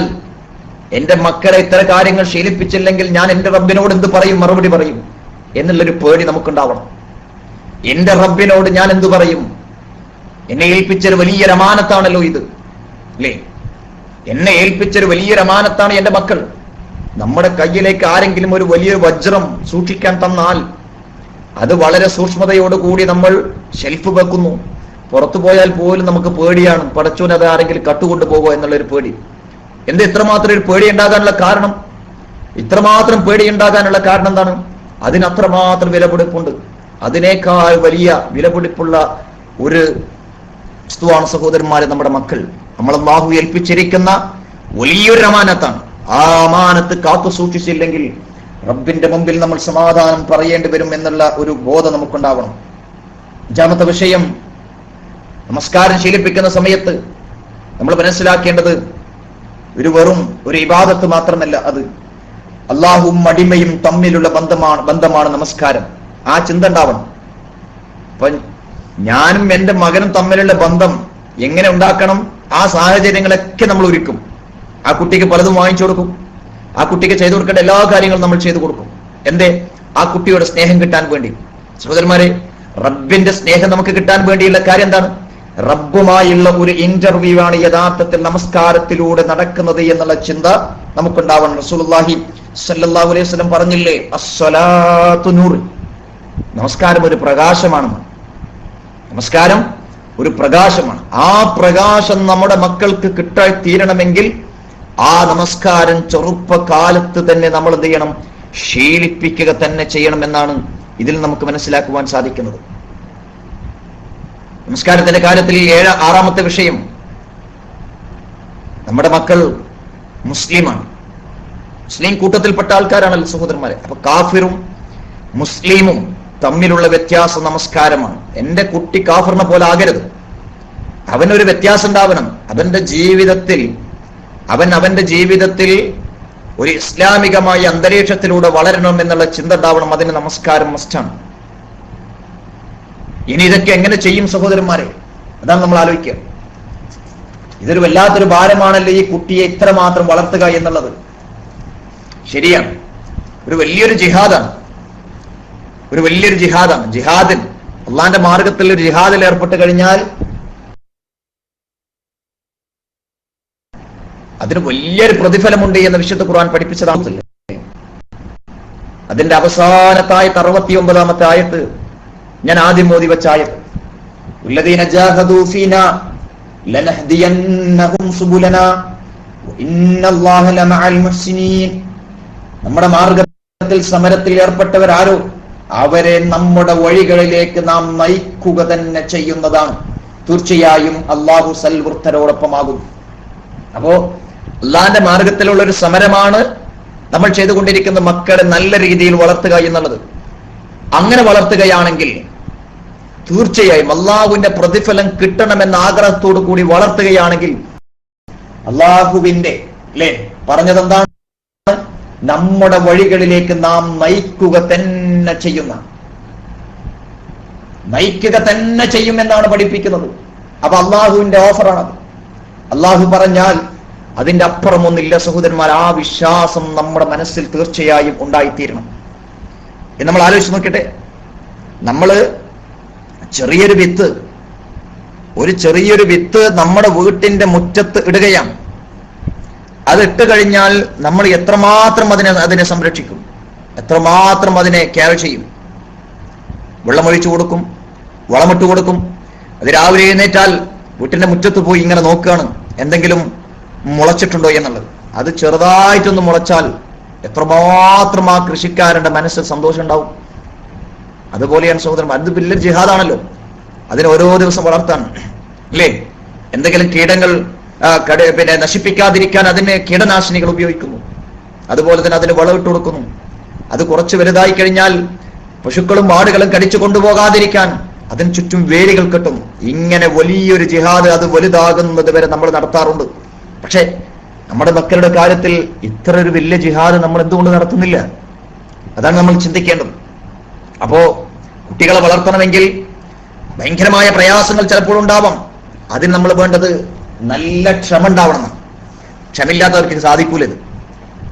എന്റെ മക്കളെ ഇത്തരം കാര്യങ്ങൾ ശീലിപ്പിച്ചില്ലെങ്കിൽ ഞാൻ എന്റെ റബ്ബിനോട് എന്ത് പറയും? മറുപടി പറയും എന്നുള്ളൊരു പേടി നമുക്കുണ്ടാവണം. എന്റെ റബ്ബിനോട് ഞാൻ എന്തു പറയും? എന്നെ ഏൽപ്പിച്ചൊരു വലിയൊരു അമാനത്താണല്ലോ ഇത്, അല്ലേ? എന്നെ ഏൽപ്പിച്ചൊരു വലിയൊരു അമാനത്താണ് എന്റെ മക്കൾ. നമ്മുടെ കയ്യിലേക്ക് ആരെങ്കിലും ഒരു വലിയൊരു വജ്രം സൂക്ഷിക്കാൻ തന്നാൽ അത് വളരെ സൂക്ഷ്മതയോടുകൂടി നമ്മൾ ഷെൽഫ് വെക്കുന്നു. പുറത്തു പോയാൽ പോലും നമുക്ക് പേടിയാണ്, പടച്ചോൻ അത് ആരെങ്കിലും കട്ടുകൊണ്ടു പോകുമോ എന്നുള്ളൊരു പേടി. ഇത്രമാത്രം ഒരു പേടി ഉണ്ടാകാനുള്ള കാരണം? ഇത്രമാത്രം പേടി ഉണ്ടാകാനുള്ള കാരണം എന്താണ്? അതിനത്രമാത്രം വിലപിടിപ്പുണ്ട്. അതിനേക്കാൾ വലിയ വിലപിടിപ്പുള്ള ഒരു വസ്തുവാണ് സഹോദരന്മാരെ നമ്മുടെ മക്കൾ. നമ്മൾ അല്ലാഹു ഏൽപ്പിച്ചിരിക്കുന്ന വലിയൊരു അമാനത്താണ്. ആ അമാനത്ത് കാത്തു സൂക്ഷിച്ചില്ലെങ്കിൽ റബ്ബിന്റെ മുമ്പിൽ നമ്മൾ സമാധാനം പറയേണ്ടി വരും എന്നുള്ള ഒരു ബോധം നമുക്കുണ്ടാവണം. അഞ്ചാമത്തെ വിഷയം, നമസ്കാരം ശീലിപ്പിക്കുന്ന സമയത്ത് നമ്മൾ മനസ്സിലാക്കേണ്ടത് വെറും ഒരു ഇബാദത്ത് മാത്രമല്ല, അത് അള്ളാഹുവും അടിമയും തമ്മിലുള്ള ബന്ധമാണ് നമസ്കാരം. ആ ചിന്ത ഉണ്ടാവണം. അപ്പൊ ഞാനും എന്റെ മകനും തമ്മിലുള്ള ബന്ധം എങ്ങനെ ഉണ്ടാക്കണം? ആ സാഹചര്യങ്ങളൊക്കെ നമ്മൾ ഒരുക്കും. ആ കുട്ടിക്ക് പലതും വാങ്ങിച്ചു കൊടുക്കും, ആ കുട്ടിക്ക് ചെയ്തു കൊടുക്കേണ്ട എല്ലാ കാര്യങ്ങളും നമ്മൾ ചെയ്തു കൊടുക്കും. എന്തേ? ആ കുട്ടിയുടെ സ്നേഹം കിട്ടാൻ വേണ്ടി. സഹോദരന്മാരെ, റബ്ബിന്റെ സ്നേഹം നമുക്ക് കിട്ടാൻ വേണ്ടിയുള്ള കാര്യം എന്താണ്? റബ്ബുമായുള്ള ഒരു ഇന്റർവ്യൂ ആണ് യഥാർത്ഥത്തിൽ നമസ്കാരത്തിലൂടെ നടക്കുന്നത് എന്നുള്ള ചിന്ത നമുക്കുണ്ടാവണം. റസൂലുള്ളാഹി സ്വല്ലല്ലാഹു അലൈഹി വസല്ലം പറഞ്ഞില്ലേ, അസ്സലാത്തു നൂർ, നമസ്കാരം ഒരു പ്രകാശമാണ്. നമസ്കാരം ഒരു പ്രകാശമാണ്. ആ പ്രകാശം നമ്മുടെ മക്കൾക്ക് കിട്ടായി തീരണമെങ്കിൽ ആ നമസ്കാരം ചെറുപ്പകാലത്ത് തന്നെ നമ്മൾ എന്ത് ചെയ്യണം? ശീലിപ്പിക്കുക തന്നെ ചെയ്യണം എന്നാണ് ഇതിൽ നമുക്ക് മനസ്സിലാക്കുവാൻ സാധിക്കുന്നത്. നമസ്കാരത്തിന്റെ കാര്യത്തിൽ ആറാമത്തെ വിഷയം, നമ്മുടെ മക്കൾ മുസ്ലിമാണ്. മുസ്ലിം കൂട്ടത്തിൽപ്പെട്ട ആൾക്കാരാണല്ലോ സഹോദരന്മാരെ. അപ്പൊ കാഫിറും മുസ്ലിമും തമ്മിലുള്ള വ്യത്യാസം നമസ്കാരമാണ്. എന്റെ കുട്ടി കാഫിറിനെ പോലെ ആകരുത്. അവനൊരു വ്യത്യാസം ഉണ്ടാവണം. അവന്റെ ജീവിതത്തിൽ ഒരു ഇസ്ലാമികമായ അന്തരീക്ഷത്തിലൂടെ വളരണം എന്നുള്ള ചിന്ത ഉണ്ടാവണം. അതിന് നമസ്കാരം മസ്റ്റാണ്. ഇനി ഇതൊക്കെ എങ്ങനെ ചെയ്യും സഹോദരന്മാരെ? അതാണ് നമ്മൾ ആലോചിക്കുക. ഇതൊരു വല്ലാത്തൊരു ഭാരമാണല്ലോ ഈ കുട്ടിയെ ഇത്രമാത്രം വളർത്തുക എന്നുള്ളത്. ശരിയാണ്, ഒരു വലിയൊരു ജിഹാദാണ്. ജിഹാദിൽ, അള്ളാന്റെ മാർഗത്തിൽ ഒരു ജിഹാദിൽ ഏർപ്പെട്ട് കഴിഞ്ഞാൽ അതിന് വലിയൊരു പ്രതിഫലമുണ്ട് എന്ന് വിശുദ്ധ ഖുർആൻ പഠിപ്പിച്ചതാണ്. അതിന്റെ അവസാനത്തായ 69-ാമത്തെ ആയത്ത് ഞാൻ ആദ്യം മോദി വെച്ച ആയത്ത്, വല്ലദീന ജാഹദൂ ഫീനാ ലനഹ്ദിയന്നഹും സുബുലനാ ഇന്നല്ലാഹ ലമഅൽ മുഹ്സിനീൻ. നമ്മുടെ മാർഗത്തിൽ സമരത്തിൽ ഏർപ്പെട്ടവരാരോ അവരെ നമ്മുടെ വഴികളിലേക്ക് നാം നയിക്കുക തന്നെ ചെയ്യുന്നതാണ്. തീർച്ചയായും അള്ളാഹു സൽവൃത്തരോടൊപ്പമാകും. അപ്പോ അള്ളാന്റെ മാർഗത്തിലുള്ള ഒരു സമരമാണ് നമ്മൾ ചെയ്തുകൊണ്ടിരിക്കുന്ന മക്കളെ നല്ല രീതിയിൽ വളർത്തുക എന്നുള്ളത്. അങ്ങനെ വളർത്തുകയാണെങ്കിൽ തീർച്ചയായും അള്ളാഹുവിന്റെ പ്രതിഫലം കിട്ടണമെന്ന ആഗ്രഹത്തോടു കൂടി വളർത്തുകയാണെങ്കിൽ അള്ളാഹുവിന്റെ പറഞ്ഞതെന്താണ്? നമ്മുടെ വഴികളിലേക്ക് നാം നയിക്കുക തന്നെ ചെയ്യുമെന്നാണ് പഠിപ്പിക്കുന്നത്. അപ്പൊ അള്ളാഹുവിന്റെ ഓഫറാണത്. അള്ളാഹു പറഞ്ഞാൽ അതിന്റെ അപ്പുറമൊന്നില്ല സഹോദരന്മാർ. ആ വിശ്വാസം നമ്മുടെ മനസ്സിൽ തീർച്ചയായും ഉണ്ടായിത്തീരണം. നമ്മൾ ആലോചിച്ച് നോക്കട്ടെ. നമ്മള് ചെറിയൊരു വിത്ത് നമ്മുടെ വീട്ടിന്റെ മുറ്റത്ത് ഇടുകയാണ്. അത് ഇട്ട് കഴിഞ്ഞാൽ നമ്മൾ എത്രമാത്രം അതിനെ സംരക്ഷിക്കും, എത്രമാത്രം അതിനെ കെയർ ചെയ്യും. വെള്ളമൊഴിച്ചു കൊടുക്കും, വളമിട്ട് കൊടുക്കും. അത് രാവിലെ എഴുന്നേറ്റാൽ വീട്ടിന്റെ മുറ്റത്ത് പോയി ഇങ്ങനെ നോക്കുകയാണ് എന്തെങ്കിലും മുളച്ചിട്ടുണ്ടോ എന്നുള്ളത്. അത് ചെറുതായിട്ടൊന്ന് മുളച്ചാൽ എത്രമാത്രം ആ കൃഷിക്കാരന്റെ മനസ്സിൽ സന്തോഷം ഉണ്ടാവും. അതുപോലെയാണ് സഹോദരൻ, അത് വലിയൊരു ജിഹാദാണല്ലോ. അതിനെ ഓരോ ദിവസം വളർത്താൻ അല്ലേ? എന്തെങ്കിലും കീടങ്ങൾ നശിപ്പിക്കാതിരിക്കാൻ അതിന് കീടനാശിനികൾ ഉപയോഗിക്കുന്നു. അതുപോലെ തന്നെ അതിന് വളമിട്ട് കൊടുക്കുന്നു. അത് കുറച്ച് വലുതായി കഴിഞ്ഞാൽ പശുക്കളും ആടുകളും കടിച്ചു കൊണ്ടുപോകാതിരിക്കാൻ അതിന് ചുറ്റും വേലികൾ കെട്ടും. ഇങ്ങനെ വലിയൊരു ജിഹാദ് അത് വലുതാകുന്നത് വരെ നമ്മൾ നടത്താറുണ്ട്. പക്ഷെ നമ്മുടെ മക്കളുടെ കാര്യത്തിൽ ഇത്ര ഒരു വലിയ ജിഹാദ് നമ്മൾ എന്തുകൊണ്ട് നടത്തുന്നില്ല? അതാണ് നമ്മൾ ചിന്തിക്കേണ്ടത്. അപ്പോ കുട്ടികളെ വളർത്തണമെങ്കിൽ ഭയങ്കരമായ പ്രയാസങ്ങൾ ചിലപ്പോൾ ഉണ്ടാവാം. അതിന് നമ്മൾ വേണ്ടത് നല്ല ക്ഷമ ഉണ്ടാവണം. ക്ഷമയില്ലാത്തവർക്ക് സാധിക്കൂല. ഇത്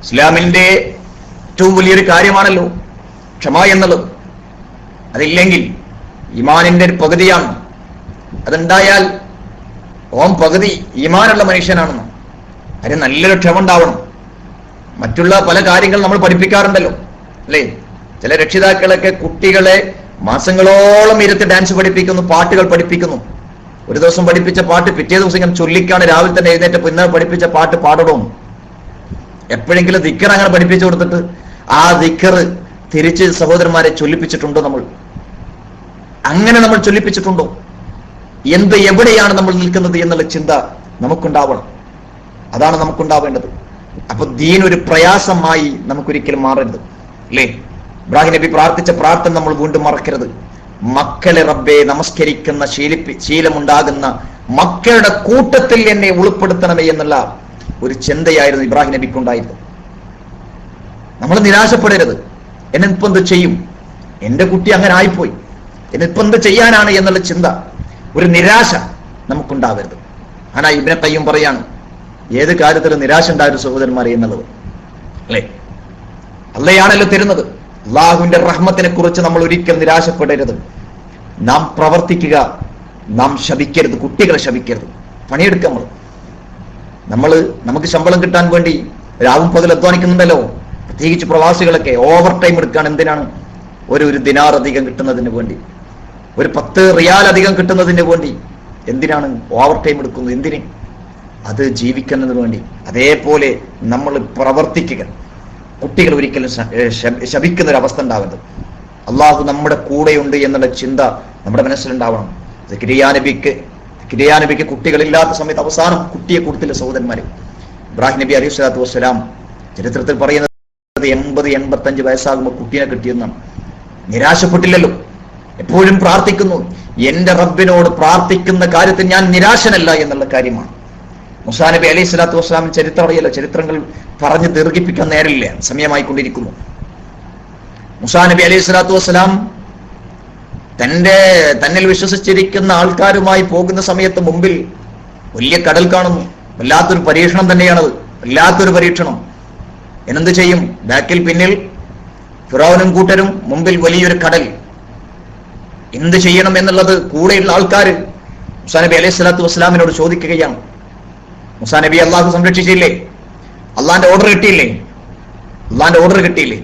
ഇസ്ലാമിന്റെ ഏറ്റവും വലിയൊരു കാര്യമാണല്ലോ ക്ഷമ എന്നുള്ളത്. അതില്ലെങ്കിൽ ഈമാനിന്റെ ഒരു പകുതിയാണ്. അതുണ്ടായാൽ ഓം പകുതി ഈമാനുള്ള മനുഷ്യനാണെന്ന്. അതിന് നല്ലൊരു ക്ഷമ ഉണ്ടാവണം. മറ്റുള്ള പല കാര്യങ്ങൾ നമ്മൾ പഠിപ്പിക്കാറുണ്ടല്ലോ അല്ലേ? ചില രക്ഷിതാക്കളൊക്കെ കുട്ടികളെ മാസങ്ങളോളം ഇരുത്തി ഡാൻസ് പഠിപ്പിക്കുന്നു, പാട്ടുകൾ പഠിപ്പിക്കുന്നു. ഒരു ദിവസം പഠിപ്പിച്ച പാട്ട് പിറ്റേ ദിവസം ഇങ്ങനെ ചൊല്ലിക്കാണ് രാവിലെ തന്നെ എഴുന്നേറ്റ് ഇന്നലെ പഠിപ്പിച്ച പാട്ട് പാടണം. എപ്പോഴെങ്കിലും ദിക്കർ അങ്ങനെ പഠിപ്പിച്ചു കൊടുത്തിട്ട് ആ ദിക്കർ തിരിച്ച് സഹോദരന്മാരെ ചൊല്ലിപ്പിച്ചിട്ടുണ്ടോ? അങ്ങനെ നമ്മൾ ചൊല്ലിപ്പിച്ചിട്ടുണ്ടോ? എവിടെയാണ് നമ്മൾ നിൽക്കുന്നത് എന്നുള്ള ചിന്ത നമുക്കുണ്ടാവണം. അതാണ് നമുക്കുണ്ടാവേണ്ടത്. അപ്പൊ ദീൻ ഒരു പ്രയാസമായി നമുക്കൊരിക്കലും മാറരുത് അല്ലേ? ഇബ്രാഹിം നബി പ്രാർത്ഥിച്ച പ്രാർത്ഥന നമ്മൾ വീണ്ടും മറക്കരുത്. മക്കളെ റബ്ബേ നമസ്കരിക്കുന്ന ശീലമുണ്ടാകുന്ന മക്കളുടെ കൂട്ടത്തിൽ എന്നെ ഉൾപ്പെടുത്തണമേ എന്നുള്ള ഒരു ചിന്തയായിരുന്നു ഇബ്രാഹിം നബിക്കുണ്ടായിരുന്നത്. നമ്മൾ നിരാശപ്പെടരുത്. എന്നിപ്പോ എന്ത് ചെയ്യും, എന്റെ കുട്ടി അങ്ങനെ ആയിപ്പോയി, എന്നിപ്പോ എന്ത് ചെയ്യാനാണ് എന്നുള്ള ചിന്ത, ഒരു നിരാശ നമുക്കുണ്ടാവരുത്. ആനാ ഇബ്നു ഖയ്യിം പറയാണ്, ഏത് കാര്യത്തിലും നിരാശ ഉണ്ടായൊരു സഹോദരന്മാരെ എന്നുള്ളത് അല്ലെ. അള്ളയാണല്ലോ തരുന്നത്. അള്ളാഹുവിന്റെ റഹ്മത്തിനെ കുറിച്ച് നമ്മൾ ഒരിക്കലും നിരാശപ്പെടരുത്. നാം പ്രവർത്തിക്കുക, നാം ശപിക്കരുത്, കുട്ടികളെ ശപിക്കരുത്. പണിയെടുക്കുക. നമുക്ക് ശമ്പളം കിട്ടാൻ വേണ്ടി രാവും പകൽ അധ്വാനിക്കുന്നുണ്ടല്ലോ. പ്രത്യേകിച്ച് പ്രവാസികളൊക്കെ ഓവർ ടൈം എടുക്കുകയാണ്. എന്തിനാണ്? ഒരു ദിനാർ അധികം കിട്ടുന്നതിന് വേണ്ടി, ഒരു 10 റിയാൽ അധികം കിട്ടുന്നതിന് വേണ്ടി. എന്തിനാണ് ഓവർ ടൈം എടുക്കുന്നത്? എന്തിന്? അത് ജീവിക്കുന്നതിന് വേണ്ടി. അതേപോലെ നമ്മൾ പ്രവർത്തിക്കുക. കുട്ടികൾ ഒരിക്കലും ശപിക്കുന്ന ഒരു അവസ്ഥ ഉണ്ടാവരുത്. അള്ളാഹു നമ്മുടെ കൂടെയുണ്ട് എന്നുള്ള ചിന്ത നമ്മുടെ മനസ്സിലുണ്ടാവണം. സക്കരിയ്യാ നബിക്ക് കുട്ടികളില്ലാത്ത സമയത്ത് അവസാനം കുട്ടിയെ കൊടുത്തില്ല സഹോദരന്മാരെ. ഇബ്രാഹിം നബി അലൈഹി സ്വലാത്തു വസ്സലാം ചരിത്രത്തിൽ പറയുന്നത് 80-85 വയസ്സാകുമ്പോൾ കുട്ടിയെ കിട്ടിയെന്നാണ്. നിരാശപ്പെട്ടില്ലല്ലോ, എപ്പോഴും പ്രാർത്ഥിക്കുന്നു. എന്റെ റബ്ബിനോട് പ്രാർത്ഥിക്കുന്ന കാര്യത്തിൽ ഞാൻ നിരാശനല്ല എന്നുള്ള കാര്യമാണ്. മൂസാ നബി അലൈഹി സ്വലാത്തു വസ്സലാമിന് ചരിത്രം അറിയല്ലോ. ചരിത്രങ്ങൾ പറഞ്ഞ് ദീർഘിപ്പിക്കാൻ നേരില്ല, സമയമായിക്കൊണ്ടിരിക്കുന്നു. മൂസാ നബി അലൈഹി സ്വലാത്തു വസ്സലാം തന്നിൽ വിശ്വസിച്ചിരിക്കുന്ന ആൾക്കാരുമായി പോകുന്ന സമയത്ത് മുമ്പിൽ വലിയ കടൽ കാണുന്നു. വല്ലാത്തൊരു പരീക്ഷണം തന്നെയാണത്, വല്ലാത്തൊരു പരീക്ഷണം. എന്നെന്ത് ചെയ്യും? ബാക്കിൽ പിന്നിൽ ഫിറഔനും കൂട്ടരും, മുമ്പിൽ വലിയൊരു കടൽ. എന്ത് ചെയ്യണം എന്നുള്ളത് കൂടെയുള്ള ആൾക്കാർ മൂസാ നബി അലൈഹി സ്വലാത്തു വസ്സലാമിനോട് ചോദിക്കുകയാണ്. മൂസാ നബി അള്ളാഹു സംരക്ഷിച്ചില്ലേ? അള്ളാന്റെ ഓർഡർ കിട്ടിയില്ലേ?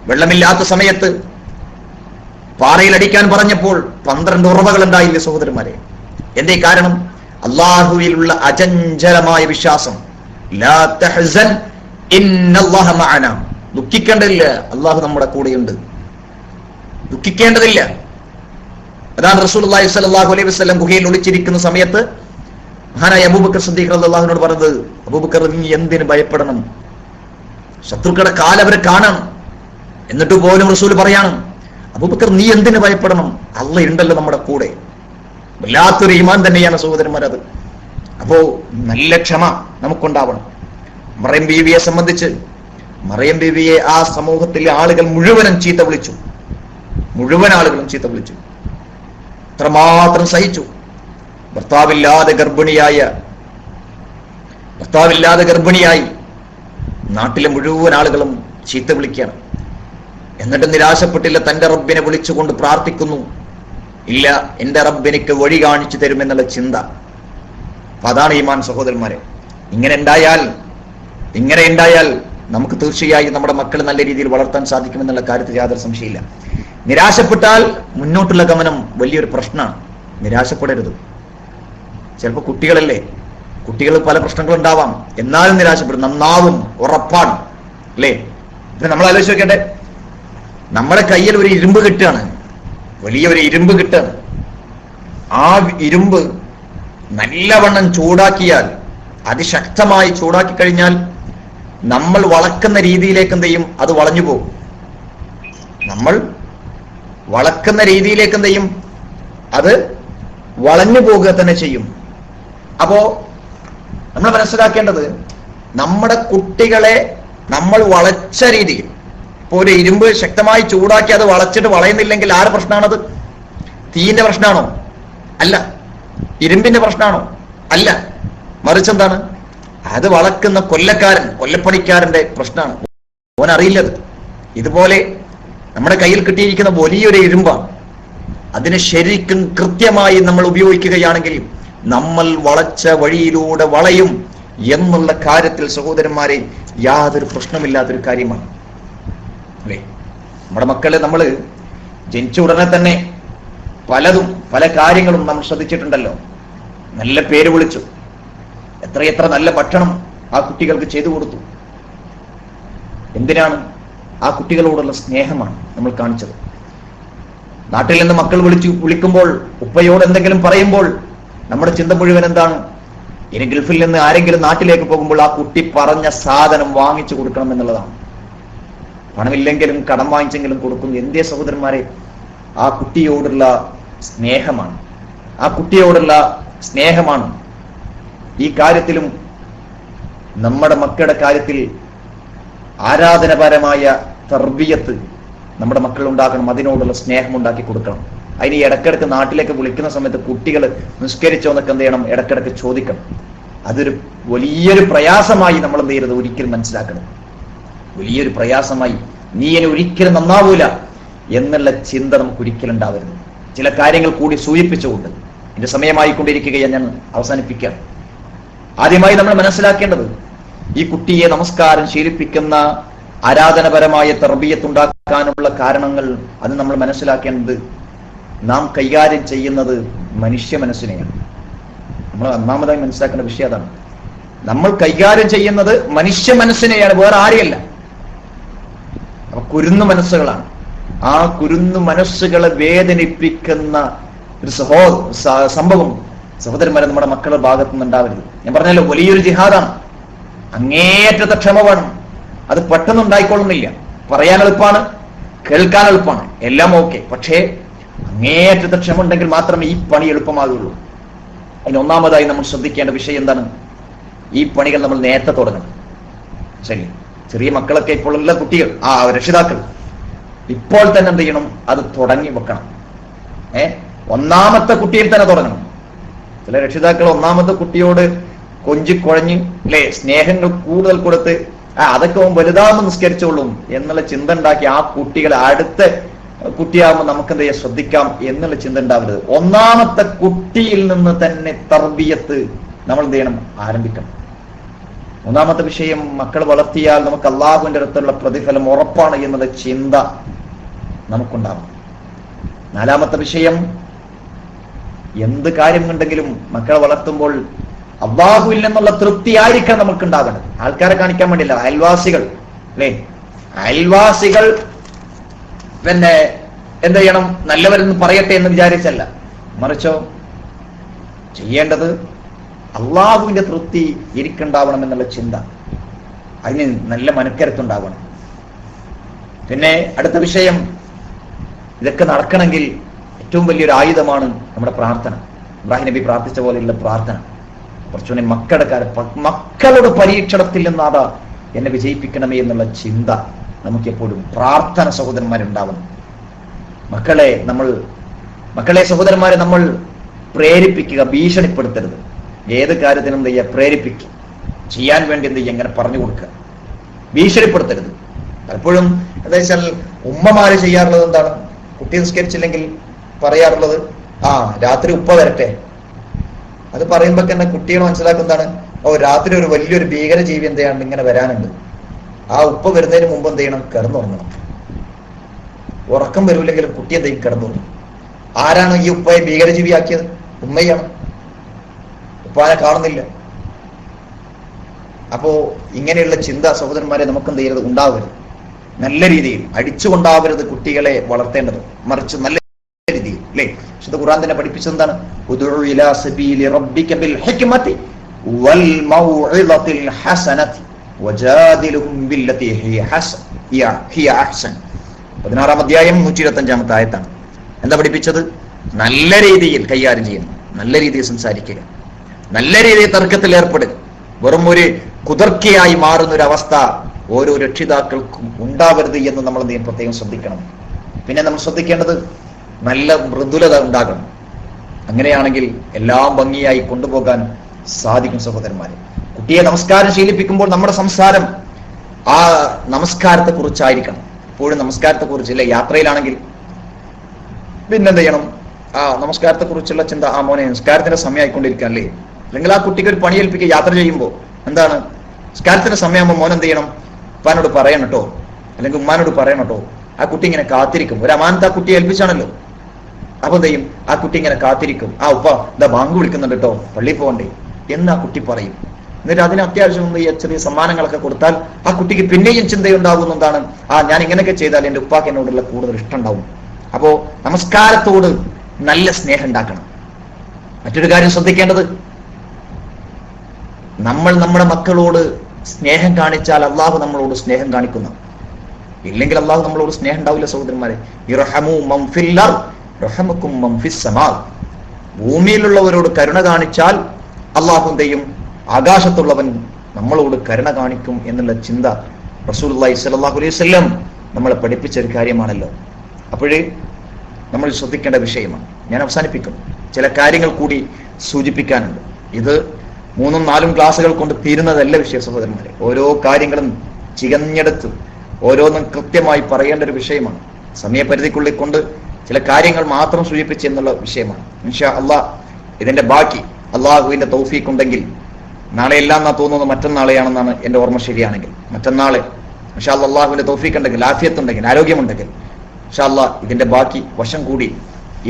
വെള്ളമില്ലാത്ത സമയത്ത് പാറയിൽ അടിക്കാൻ പറഞ്ഞപ്പോൾ 12 ഉറവകൾ ഉണ്ടായില്ലേ സഹോദരന്മാരെ? എന്തേ കാരണം? അള്ളാഹുവിലുള്ള അചഞ്ചലമായ വിശ്വാസം. ലാ തഹ്സൻ ഇന്നല്ലാഹ മഅനാ. ദുഃഖിക്കേണ്ടതില്ല, അള്ളാഹു നമ്മുടെ കൂടെയുണ്ട്. ദുഃഖിക്കേണ്ടതില്ല. അതാണ് റസൂലുള്ളാഹി സ്വല്ലല്ലാഹു അലൈഹി വസല്ലം ഗുഹയിൽ ഒളിച്ചിരിക്കുന്ന സമയത്ത് മഹാനായ അബൂബക്കർ സിദ്ദീഖ് റളിയല്ലാഹുവിനോട് പറഞ്ഞത്, അബൂബക്കർ നീ എന്തിന് ഭയപ്പെടണം? ശത്രുക്കളുടെ കാലവരെ കാണണം. എന്നിട്ട് പോലും റസൂൽ പറയാണ്, അബൂബക്കർ നീ എന്തിന് ഭയപ്പെടണം? അള്ളാഹ് ഉണ്ടല്ലോ നമ്മുടെ കൂടെ. വല്ലാത്തൊരു ഈമാൻ തന്നെയാണ് സഹോദരന്മാരത്. അപ്പോ നല്ല ക്ഷമ നമുക്കുണ്ടാവണം. മറിയം ബീവിയെ സംബന്ധിച്ച്, മറിയം ബീവിയെ ആ സമൂഹത്തിലെ ആളുകൾ മുഴുവനും ചീത്ത വിളിച്ചു. അത്രമാത്രം സഹിച്ചു. ഭർത്താവില്ലാതെ ഗർഭിണിയായി നാട്ടിലെ മുഴുവൻ ആളുകളും ചീത്ത വിളിക്കുകയാണ്. എന്നിട്ട് നിരാശപ്പെട്ടില്ല, തന്റെ റബ്ബിനെ വിളിച്ചുകൊണ്ട് പ്രാർത്ഥിക്കുന്നു. ഇല്ല, എന്റെ റബ്ബ് എനിക്ക് വഴി കാണിച്ചു തരുമെന്നുള്ള ചിന്ത. അപ്പൊ അതാണ് ഈമാൻ സഹോദരന്മാരെ. ഇങ്ങനെ ഉണ്ടായാൽ നമുക്ക് തീർച്ചയായും നമ്മുടെ മക്കളെ നല്ല രീതിയിൽ വളർത്താൻ സാധിക്കുമെന്നുള്ള കാര്യത്തിൽ യാതൊരു സംശയമില്ല. നിരാശപ്പെട്ടാൽ മുന്നോട്ടുള്ള ഗമനം വലിയൊരു പ്രശ്നമാണ്. നിരാശപ്പെടരുത്. ചിലപ്പോൾ കുട്ടികൾ പല പ്രശ്നങ്ങളുണ്ടാവാം, എന്നാലും നിരാശപ്പെടും. നന്നാവും, ഉറപ്പാണ് അല്ലേ? ഇപ്പൊ നമ്മൾ ആലോചിച്ച് നോക്കട്ടെ, നമ്മുടെ കയ്യിൽ ഒരു ഇരുമ്പ് കിട്ടുകയാണ്, വലിയൊരു ഇരുമ്പ് കിട്ടുകയാണ്. ആ ഇരുമ്പ് നല്ലവണ്ണം ചൂടാക്കിയാൽ, അതിശക്തമായി ചൂടാക്കി കഴിഞ്ഞാൽ നമ്മൾ വളക്കുന്ന രീതിയിലേക്ക് എന്ത് ചെയ്യും? അത് വളഞ്ഞു പോകും. അത് വളഞ്ഞു പോകുക തന്നെ ചെയ്യും. അപ്പോ നമ്മൾ മനസ്സിലാക്കേണ്ടത്, നമ്മുടെ കുട്ടികളെ നമ്മൾ വളച്ച രീതിയിൽ, ഇപ്പൊ ഒരു ഇരുമ്പ് ശക്തമായി ചൂടാക്കി അത് വളച്ചിട്ട് വളയുന്നില്ലെങ്കിൽ ആരുടെ പ്രശ്നമാണത്? തീന്റെ പ്രശ്നമാണോ? അല്ല. ഇരുമ്പിന്റെ പ്രശ്നമാണോ? അല്ല. മറിച്ചെന്താണ്? അത് വളക്കുന്ന കൊല്ലപ്പണിക്കാരന്റെ പ്രശ്നമാണ്. ഓൻ അറിയില്ലത്. ഇതുപോലെ നമ്മുടെ കയ്യിൽ കിട്ടിയിരിക്കുന്ന വലിയൊരു ഇരുമ്പാണ്. അതിനെ ശരിക്കും കൃത്യമായി നമ്മൾ ഉപയോഗിക്കുകയാണെങ്കിൽ നമ്മൾ വളച്ച വഴിയിലൂടെ വളയും എന്നുള്ള കാര്യത്തിൽ സഹോദരന്മാരെ യാതൊരു പ്രശ്നമില്ലാത്തൊരു കാര്യമാണ് അല്ലേ? നമ്മുടെ മക്കളെ നമ്മൾ ജനിച്ച ഉടനെ തന്നെ പല കാര്യങ്ങളും നമ്മൾ ശ്രദ്ധിച്ചിട്ടുണ്ടല്ലോ. നല്ല പേര് വിളിച്ചു, എത്രയെത്ര നല്ല ഭക്ഷണം ആ കുട്ടികൾക്ക് ചെയ്തു കൊടുത്തു. എന്തിനാണ്? ആ കുട്ടികളോടുള്ള സ്നേഹമാണ് നമ്മൾ കാണിച്ചത്. നാട്ടിൽ നിന്ന് മക്കൾ വിളിക്കുമ്പോൾ, ഉപ്പയോട് എന്തെങ്കിലും പറയുമ്പോൾ നമ്മുടെ ചിന്ത മുഴുവൻ എന്താണ്? ഇനി ഗൾഫിൽ നിന്ന് ആരെങ്കിലും നാട്ടിലേക്ക് പോകുമ്പോൾ ആ കുട്ടി പറഞ്ഞ സാധനം വാങ്ങിച്ചു കൊടുക്കണം എന്നുള്ളതാണ്. പണമില്ലെങ്കിലും കടം വാങ്ങിച്ചെങ്കിലും കൊടുക്കുന്നു. എന്തേ സഹോദരന്മാരെ? ആ കുട്ടിയോടുള്ള സ്നേഹമാണ്. ആ കുട്ടിയോടുള്ള സ്നേഹമാണ്. ഈ കാര്യത്തിലും നമ്മുടെ മക്കളുടെ കാര്യത്തിൽ ആരാധനപരമായ തർബിയത്ത് നമ്മുടെ മക്കൾ ഉണ്ടാക്കണം. അതിനോടുള്ള സ്നേഹം ഉണ്ടാക്കി കൊടുക്കണം. അതിന് ഇടക്കിടക്ക് നാട്ടിലേക്ക് വിളിക്കുന്ന സമയത്ത് കുട്ടികൾ നിസ്കരിച്ചോ എന്നൊക്കെ എന്ത് ചെയ്യണം, ഇടക്കിടക്ക് ചോദിക്കണം. അതൊരു വലിയൊരു പ്രയാസമായി നമ്മൾ എന്ത് ചെയ്യരുത്, ഒരിക്കലും മനസ്സിലാക്കണം. വലിയൊരു പ്രയാസമായി, നീ എന്നെ ഒരിക്കലും നന്നാവൂല എന്നുള്ള ചിന്ത നമുക്ക് ഒരിക്കലും ഉണ്ടാവരുത്. ചില കാര്യങ്ങൾ കൂടി സൂചിപ്പിച്ചുകൊണ്ട് എന്റെ സമയമായിക്കൊണ്ടിരിക്കുകയാണ്, ഞാൻ അവസാനിപ്പിക്കാം. ആദ്യമായി നമ്മൾ മനസ്സിലാക്കേണ്ടത്, ഈ കുട്ടിയെ നമസ്കാരം ശീലിപ്പിക്കുന്ന ആരാധനപരമായ തർബിയത്തുണ്ടാക്കാനുള്ള കാരണങ്ങൾ, അത് നമ്മൾ മനസ്സിലാക്കേണ്ടത്, നാം കൈകാര്യം ചെയ്യുന്നത് മനുഷ്യ മനസ്സിനെയാണ്. നമ്മൾ ഒന്നാമതായി മനസ്സിലാക്കേണ്ട വിഷയം അതാണ്. നമ്മൾ കൈകാര്യം ചെയ്യുന്നത് മനുഷ്യ മനസ്സിനെയാണ്, വേറെ ആരെയല്ല. അപ്പൊ കുരുന്നു മനസ്സുകളാണ്. ആ കുരുന്നു മനസ്സുകളെ വേദനിപ്പിക്കുന്ന ഒരു സംഭവം സഹോദരന്മാരെ നമ്മുടെ മക്കളുടെ ഭാഗത്തു നിന്നുണ്ടാവരുത്. ഞാൻ പറഞ്ഞല്ലോ, വലിയൊരു ജിഹാദാണ്. അങ്ങേയറ്റത്തെ ക്ഷമ വേണം. അത് പെട്ടെന്ന് ഉണ്ടായിക്കൊള്ളുന്നില്ല. പറയാൻ എളുപ്പമാണ്, കേൾക്കാൻ എളുപ്പമാണ്, എല്ലാം ഓക്കെ. പക്ഷേ അങ്ങേയറ്റത്തെ ക്ഷമ ഉണ്ടെങ്കിൽ മാത്രമേ ഈ പണി എളുപ്പമാകുള്ളൂ. അതിന് ഒന്നാമതായി നമ്മൾ ശ്രദ്ധിക്കേണ്ട വിഷയം എന്താണ്? ഈ പണികൾ നമ്മൾ നേരത്തെ തുടങ്ങണം. ശരി, ചെറിയ മക്കളൊക്കെ ഇപ്പോൾ ഉള്ള കുട്ടികൾ, രക്ഷിതാക്കൾ ഇപ്പോൾ തന്നെ എന്ത് ചെയ്യണം, അത് തുടങ്ങി വെക്കണം. ഒന്നാമത്തെ കുട്ടിയിൽ തന്നെ തുടങ്ങണം. ചില രക്ഷിതാക്കൾ ഒന്നാമത്തെ കുട്ടിയോട് കൊഞ്ചിക്കുഴഞ്ഞ് അല്ലെ സ്നേഹങ്ങൾ കൂടുതൽ കൊടുത്ത് അതൊക്കെ വലുതാവുമ്പോൾ നിസ്കരിച്ചോളും എന്നുള്ള ചിന്ത ഉണ്ടാക്കി ആ കുട്ടികളെ അടുത്ത കുട്ടിയാകുമ്പോൾ നമുക്ക് എന്ത് ചെയ്യാം, ശ്രദ്ധിക്കാം എന്നുള്ള ചിന്ത ഉണ്ടാവരുത്. ഒന്നാമത്തെ കുട്ടിയിൽ നിന്ന് തന്നെ തർബിയത്ത് നമ്മൾ എന്ത് ചെയ്യണം, ആരംഭിക്കണം. മൂന്നാമത്തെ വിഷയം, മക്കൾ വളർത്തിയാൽ നമുക്ക് അള്ളാഹുവിന്റെ അടുത്തുള്ള പ്രതിഫലം ഉറപ്പാണ് എന്നുള്ള ചിന്ത നമുക്കുണ്ടാവും. നാലാമത്തെ വിഷയം, എന്ത് കാര്യം ഉണ്ടെങ്കിലും മക്കളെ വളർത്തുമ്പോൾ അള്ളാഹുവിൽ നിന്നുള്ള തൃപ്തി ആയിരിക്കണം നമുക്ക് ഉണ്ടാകണം. ആൾക്കാരെ കാണിക്കാൻ വേണ്ടിയില്ല. അയൽവാസികൾ അല്ലെ, അയൽവാസികൾ പിന്നെ എന്ത് ചെയ്യണം, നല്ലവരെന്ന് പറയട്ടെ എന്ന് വിചാരിച്ചല്ല, മറിച്ചോ ചെയ്യേണ്ടത് അള്ളാഹുവിന്റെ തൃപ്തി എനിക്കുണ്ടാവണം എന്നുള്ള ചിന്ത, അതിന് നല്ല മനക്കരുത്തുണ്ടാവണം. പിന്നെ അടുത്ത വിഷയം, ഇതൊക്കെ നടക്കണമെങ്കിൽ ഏറ്റവും വലിയൊരു ആയുധമാണ് നമ്മുടെ പ്രാർത്ഥന. ഇബ്രാഹിം നബി പ്രാർത്ഥിച്ച പോലെയുള്ള പ്രാർത്ഥന. കുറച്ചുകൂടി മക്കളുടെ പരീക്ഷണത്തിൽ നിന്നാതാ എന്നെ വിജയിപ്പിക്കണമേ എന്നുള്ള ചിന്ത നമുക്കെപ്പോഴും പ്രാർത്ഥന സഹോദരന്മാരുണ്ടാവണം. മക്കളെ സഹോദരന്മാരെ നമ്മൾ പ്രേരിപ്പിക്കുക, ഭീഷണിപ്പെടുത്തരുത്. ഏത് കാര്യത്തിനും എന്ത് ചെയ്യുക, പ്രേരിപ്പിക്കുക, ചെയ്യാൻ വേണ്ടി എന്ത് ചെയ്യുക, ഇങ്ങനെ പറഞ്ഞു കൊടുക്കുക, ഭീഷണിപ്പെടുത്തരുത്. പലപ്പോഴും എന്താ വെച്ചാൽ ഉമ്മമാര് ചെയ്യാറുള്ളത് എന്താണ്, കുട്ടി നിസ്കരിച്ചില്ലെങ്കിൽ പറയാറുള്ളത്, രാത്രി ഉപ്പ വരട്ടെ. അത് പറയുമ്പോ തന്നെ കുട്ടികൾ മനസ്സിലാക്കുന്നതാണ്, രാത്രി ഒരു വലിയൊരു ഭീകരജീവി എന്തെയാണ് ഇങ്ങനെ വരാനുണ്ട്. ആ ഉപ്പ വരുന്നതിന് മുമ്പ് എന്ത് ചെയ്യണം, കിടന്നുറങ്ങണം. ഉറക്കം വരൂല്ലെങ്കിലും കുട്ടി എന്തെങ്കിലും കിടന്നുറങ്ങും. ആരാണ് ഈ ഉപ്പയെ ഭീകരജീവിയാക്കിയത്? ഉമ്മയാണ്. ഉപ്പാനെ കാണുന്നില്ല. അപ്പോ ഇങ്ങനെയുള്ള ചിന്ത സഹോദരന്മാരെ നമുക്ക് എന്ത് ചെയ്യരുത്, ഉണ്ടാവരുത്. നല്ല രീതിയിൽ അടിച്ചുകൊണ്ടാവരുത് കുട്ടികളെ വളർത്തേണ്ടത്, മറിച്ച് നല്ല രീതിയിൽ അല്ലെ. വിശുദ്ധ ഖുർആൻ തന്നെ പഠിപ്പിച്ചത് എന്താണ്? ഉദ്ഉ ഇലാ സബീലി റബ്ബിക ബിൽ ഹിക്മതി വൽ മൗഇദത്തിൽ ഹസനതി വജാദിലുഹും ബില്ലതി ഹിയ അഹ്സൻ. 16-ാം അധ്യായം 125-ാമത്തെ ആയത്താണ്. എന്താ പഠിപ്പിച്ചത്? നല്ല രീതിയിൽ കൈകാര്യം ചെയ്യണം, നല്ല രീതിയിൽ സംസാരിക്കുക, നല്ല രീതിയിൽ തർക്കത്തിൽ ഏർപ്പെടുക. വെറും ഒരു കുതർക്കിയായി മാറുന്ന ഒരു അവസ്ഥ ഓരോ രക്ഷിതാക്കൾക്കും ഉണ്ടാവരുത് എന്ന് നമ്മൾ പ്രത്യേകം ശ്രദ്ധിക്കണം. പിന്നെ നമ്മൾ ശ്രദ്ധിക്കേണ്ടത് നല്ല മൃദുലത ഉണ്ടാകണം. അങ്ങനെയാണെങ്കിൽ എല്ലാം ഭംഗിയായി കൊണ്ടുപോകാൻ സാധിക്കും സഹോദരന്മാരെ. കുട്ടിയെ നമസ്കാരം ശീലിപ്പിക്കുമ്പോൾ നമ്മുടെ സംസാരം ആ നമസ്കാരത്തെ കുറിച്ചായിരിക്കണം. എപ്പോഴും നമസ്കാരത്തെ കുറിച്ചില്ല. യാത്രയിലാണെങ്കിൽ പിന്നെന്ത് ചെയ്യണം, നമസ്കാരത്തെ കുറിച്ചുള്ള ചിന്ത, മോനെ നമസ്കാരത്തിന്റെ സമയമായിക്കൊണ്ടിരിക്കുക അല്ലേ. അല്ലെങ്കിൽ ആ കുട്ടിക്ക് ഒരു പണി ഏൽപ്പിക്കുക. യാത്ര ചെയ്യുമ്പോൾ എന്താണ്, നമസ്കാരത്തിന്റെ സമയമാകുമ്പോൾ മോൻ എന്ത് ചെയ്യണം, ഉപ്പാനോട് പറയണം കേട്ടോ, അല്ലെങ്കിൽ ഉമ്മാനോട് പറയണം കേട്ടോ. ആ കുട്ടി ഇങ്ങനെ കാത്തിരിക്കും. ഒരു അമാനത്ത് ആ കുട്ടി ഏൽപ്പിച്ചാണല്ലോ. അപ്പൊ എന്ത് ചെയ്യും, ആ കുട്ടി ഇങ്ങനെ കാത്തിരിക്കും. ഉപ്പ ബാങ്ക് വിളിക്കുന്നുണ്ട് കേട്ടോ, പള്ളിയിൽ പോകണ്ടേ എന്ന് ആ കുട്ടി പറയും. എന്നിട്ട് അതിന് അത്യാവശ്യം ചെറിയ സമ്മാനങ്ങളൊക്കെ കൊടുത്താൽ ആ കുട്ടിക്ക് പിന്നെയും ചിന്തയുണ്ടാകുന്ന എന്താണ്, ഞാൻ ഇങ്ങനെയൊക്കെ ചെയ്താൽ എന്റെ ഉപ്പാക്ക് എന്നോടുള്ള കൂടുതൽ ഇഷ്ടം ഉണ്ടാവും. അപ്പോ നമസ്കാരത്തോട് നല്ല സ്നേഹം ഉണ്ടാക്കണം. മറ്റൊരു കാര്യം ശ്രദ്ധിക്കേണ്ടത്, നമ്മൾ നമ്മുടെ മക്കളോട് സ്നേഹം കാണിച്ചാൽ അള്ളാഹു നമ്മളോട് സ്നേഹം കാണിക്കുന്നു. ഇല്ലെങ്കിൽ അള്ളാഹു നമ്മളോട് സ്നേഹം ഉണ്ടാവില്ല സഹോദരന്മാരെ. ഇർഹമു മൻ ഫിൽ അർദ് റഹമക്കും മൻ ഫിസ് സമാ. ഭൂമിയിലുള്ളവരോട് കരുണ കാണിച്ചാൽ അള്ളാഹു എന്തെയും ആകാശത്തുള്ളവൻ നമ്മളോട് കരുണ കാണിക്കും എന്നുള്ള ചിന്ത റസൂലുള്ളാഹി സ്വല്ലല്ലാഹു അലൈഹി വസല്ലം നമ്മളെ പഠിപ്പിച്ച ഒരു കാര്യമാണല്ലോ. അപ്പോഴേ നമ്മൾ ശ്രദ്ധിക്കേണ്ട വിഷയമാണ്. ഞാൻ അവസാനിപ്പിക്കും. ചില കാര്യങ്ങൾ കൂടി സൂചിപ്പിക്കാനുണ്ട്. ഇത് 3-4 ക്ലാസ്സുകൾ കൊണ്ട് തീരുന്നതല്ല വിഷയ സഹോദരന്മാരെ. ഓരോ കാര്യങ്ങളും ചികഞ്ഞെടുത്ത് ഓരോന്നും കൃത്യമായി പറയേണ്ട ഒരു വിഷയമാണ്. സമയപരിധിക്കുള്ളിൽ കൊണ്ട് ചില കാര്യങ്ങൾ മാത്രം സൂചിപ്പിച്ച് എന്നുള്ള വിഷയമാണ്. ഇൻഷാ അള്ളാഹ് ഇതിന്റെ ബാക്കി അള്ളാഹുവിന്റെ തൗഫീഖ് ഉണ്ടെങ്കിൽ നാളെയല്ല എന്നാ തോന്നുന്നത് മറ്റന്നാളെയാണെന്നാണ് എന്റെ ഓർമ്മ ശരിയാണെങ്കിൽ മറ്റന്നാളെ ഇൻഷാ അല്ലാഹ് അള്ളാഹുവിന്റെ തൗഫീഖ് ഉണ്ടെങ്കിൽ, ആഫിയത്ത് ഉണ്ടെങ്കിൽ, ആരോഗ്യമുണ്ടെങ്കിൽ ഇൻഷാ അല്ലാഹ് ഇതിന്റെ ബാക്കി വശം കൂടി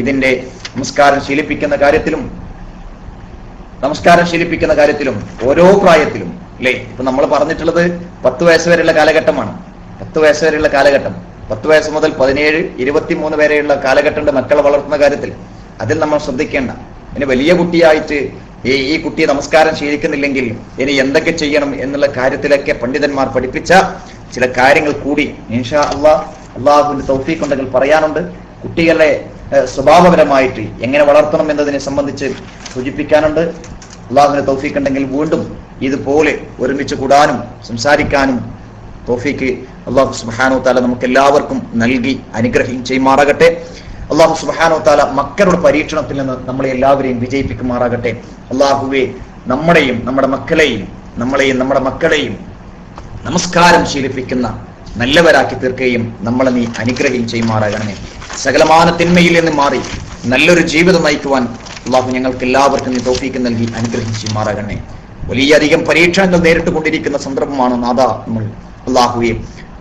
ഇതിന്റെ നമസ്കാരം ശീലിപ്പിക്കുന്ന കാര്യത്തിലും ഓരോ പ്രായത്തിലും അല്ലേ. ഇപ്പൊ നമ്മൾ പറഞ്ഞിട്ടുള്ളത് 10 വയസ്സ് വരെയുള്ള കാലഘട്ടമാണ്. 10 വയസ്സ് വരെയുള്ള കാലഘട്ടം, 10 വയസ്സ് മുതൽ 17, 23 വരെയുള്ള കാലഘട്ടത്തിന്റെ മക്കളെ വളർത്തുന്ന കാര്യത്തിൽ അതിൽ നമ്മൾ ശ്രദ്ധിക്കേണ്ട. ഇനി വലിയ കുട്ടിയായിട്ട് ഈ കുട്ടിയെ നമസ്കാരം ശീലിക്കുന്നില്ലെങ്കിൽ ഇനി എന്തൊക്കെ ചെയ്യണം എന്നുള്ള കാര്യത്തിലൊക്കെ പണ്ഡിതന്മാർ പഠിപ്പിച്ച ചില കാര്യങ്ങൾ കൂടി ഇൻഷാ അല്ലാഹ് അള്ളാഹുവിന്റെ തൗഫീഖ് ഉണ്ടെങ്കിൽ പറയാനുണ്ട്. കുട്ടികളെ സ്വഭാവപരമായിട്ട് എങ്ങനെ വളർത്തണം എന്നതിനെ സംബന്ധിച്ച് സൂചിപ്പിക്കാനുണ്ട്. അള്ളാഹുവിന്റെ തൗഫീഖ് ഉണ്ടെങ്കിൽ വീണ്ടും ഇതുപോലെ ഒരുമിച്ച് കൂടാനും സംസാരിക്കാനും തൗഫീഖ് അള്ളാഹു സുബ്ഹാനഹു തആല നമുക്ക് എല്ലാവർക്കും നൽകി അനുഗ്രഹം ചെയ്യുമാറാകട്ടെ. അള്ളാഹു സുബ്ഹാനഹു തആല മക്കളുടെ പരീക്ഷണത്തിൽ നിന്ന് നമ്മളെ എല്ലാവരെയും വിജയിപ്പിക്കുമാറാകട്ടെ. അള്ളാഹുവെ നമ്മുടെയും നമ്മുടെ മക്കളെയും നമസ്കാരം ശീലിപ്പിക്കുന്ന നല്ലവരാക്കി തീർക്കുകയും നമ്മളെ നീ അനുഗ്രഹം ചെയ്യുമാറാകണമേ. സകലമാന തിന്മയിൽ നിന്ന് മാറി നല്ലൊരു ജീവിതം നയിക്കുവാൻ അള്ളാഹു ഞങ്ങൾക്ക് എല്ലാവർക്കും നീ തൗഫീഖ് നൽകി അനുഗ്രഹം ചെയ്യുമാറാകണമേ. വലിയധികം പരീക്ഷണങ്ങൾ നേരിട്ട് കൊണ്ടിരിക്കുന്ന സന്ദർഭമാണ് നാദാ നമ്മൾ. അള്ളാഹുവെ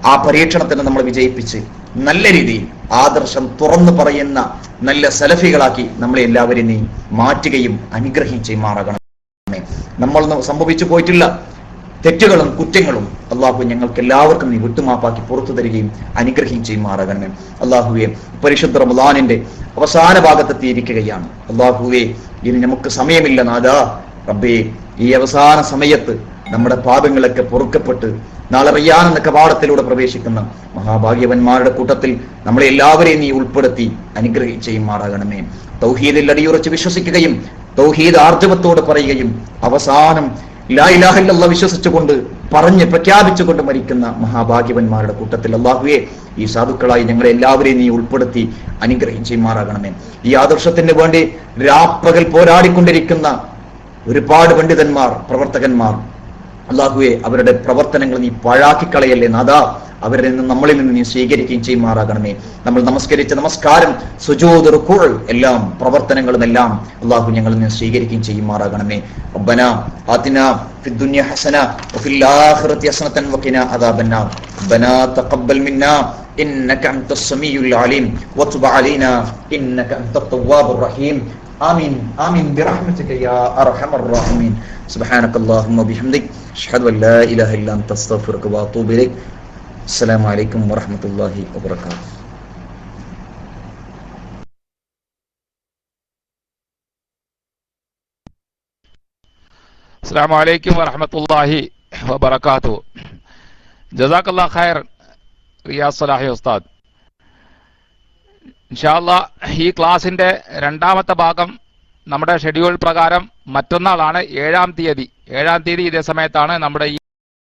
ആ പരീക്ഷണത്തിന് നമ്മൾ വിജയിപ്പിച്ച് നല്ല രീതിയിൽ ആദർശം തുറന്നു പറയുന്ന നല്ല സലഫികളാക്കി നമ്മളെ എല്ലാവരെയും നീ മാറ്റുകയും അനുഗ്രഹം ചെയ്യുമാറാകണമേ. നമ്മൾ സംഭവിച്ചു പോയിട്ടുള്ള തെറ്റുകളും കുറ്റങ്ങളും അള്ളാഹു ഞങ്ങൾക്ക് എല്ലാവർക്കും നീ വിട്ടുമാപ്പാക്കി പുറത്തു തരികയും അനുഗ്രഹം ചെയ്യുമാറാകണമേ. അള്ളാഹുവെ പരിശുദ്ധ റമളാനിന്റെ അവസാന ഭാഗത്തെത്തിയിരിക്കുകയാണ്. അള്ളാഹുവെ ഇനി നമുക്ക് സമയമില്ല നാദാ. റബ്ബേ ഈ അവസാന സമയത്ത് നമ്മുടെ പാപങ്ങളൊക്കെ പൊറുക്കപ്പെട്ട് നാളെ റയ്യാൻ എന്ന കവാടത്തിലൂടെ പ്രവേശിക്കുന്ന മഹാഭാഗ്യവന്മാരുടെ കൂട്ടത്തിൽ നമ്മളെ എല്ലാവരെയും നീ ഉൾപ്പെടുത്തി അനുഗ്രഹം ചെയ്യുമാറാകണമേ. തൗഹീദിൽ അടിയുറച്ച് വിശ്വസിക്കുകയും തൗഹീദ് ആർജവത്തോട് പറയുകയും അവസാനം ലാ ഇലാഹ ഇല്ലല്ലാഹ് വിശ്വസിച്ചുകൊണ്ട് പറഞ്ഞ് പ്രഖ്യാപിച്ചുകൊണ്ട് മരിക്കുന്ന മഹാഭാഗ്യവന്മാരുടെ കൂട്ടത്തിൽ അല്ലാഹുവേ ഈ സാധുക്കളായി ഞങ്ങളെ എല്ലാവരെയും നീ ഉൾപ്പെടുത്തി അനുഗ്രഹം ചെയ്യുമാറാകണമേ. ഈ ആദർശത്തിന് വേണ്ടി രാപ്പകൽ പോരാടിക്കൊണ്ടിരിക്കുന്ന ഒരുപാട് പണ്ഡിതന്മാർ, പ്രവർത്തകന്മാർ, അല്ലാഹുവേ അവരുടെ പ്രവർത്തനങ്ങൾ നീ പാഴാക്കിക്കളയല്ലേ നാദാ. അവരിൽ നിന്ന് നമ്മളിൽ നിന്ന് നീ സ്വീകരിക്കുകയും ചെയ്യുമാറാകണമേ. നമ്മൾ നമസ്കരിച്ച നമസ്കാരം, സുജൂദ്, റുകൂഅ് എല്ലാം പ്രവർത്തനങ്ങളും എല്ലാം അല്ലാഹു ഞങ്ങളിൽ നിന്ന് സ്വീകരിക്കുകയും ചെയ്യുമാറാകണമേ. റബ്ബനാ ആതിനാ ഫിദ് ദുനിയ ഹസന വഫിൽ ആഖിറതി ഹസനതൻ വഖിനാ അദാബന്നാർ. റബ്ബനാ തഖബ്ബൽ മിന്നാ ഇന്നക അൻതസ് സമീഉൽ അലീം വതുബ് അലൈനാ ഇന്നക അൻതത് തവ്വാബുർ റഹീം. ആമീൻ ആമീൻ ബിറഹ്മതിക യാ അർഹമർ റഹീമീൻ. സുബ്ഹാനകല്ലാഹുമ്മ ബിഹംദിക അഷ്ഹദു അൻ ലാ ഇലാഹ ഇല്ല അൻത അസ്തഗ്ഫിറുക വഅതൂബു ഇലൈക്. അസ്സലാമു അലൈക്കും വറഹ്മത്തുള്ളാഹി വബറകാതുഹു. അസ്സലാമു അലൈക്കും വറഹ്മത്തുള്ളാഹി വബറകാതുഹു. ജസാക്കല്ലാഹു ഖൈർ റിയാസ് സലാഹി ഉസ്താദ്. ഇൻഷാ അല്ലാഹ് ഈ ക്ലാസിന്റെ രണ്ടാമത്തെ ഭാഗം നമ്മുടെ ഷെഡ്യൂൾ പ്രകാരം മറ്റന്നാളാണ് 7-ാം തീയതി ഇതേ സമയത്താണ് നമ്മുടെ ഈ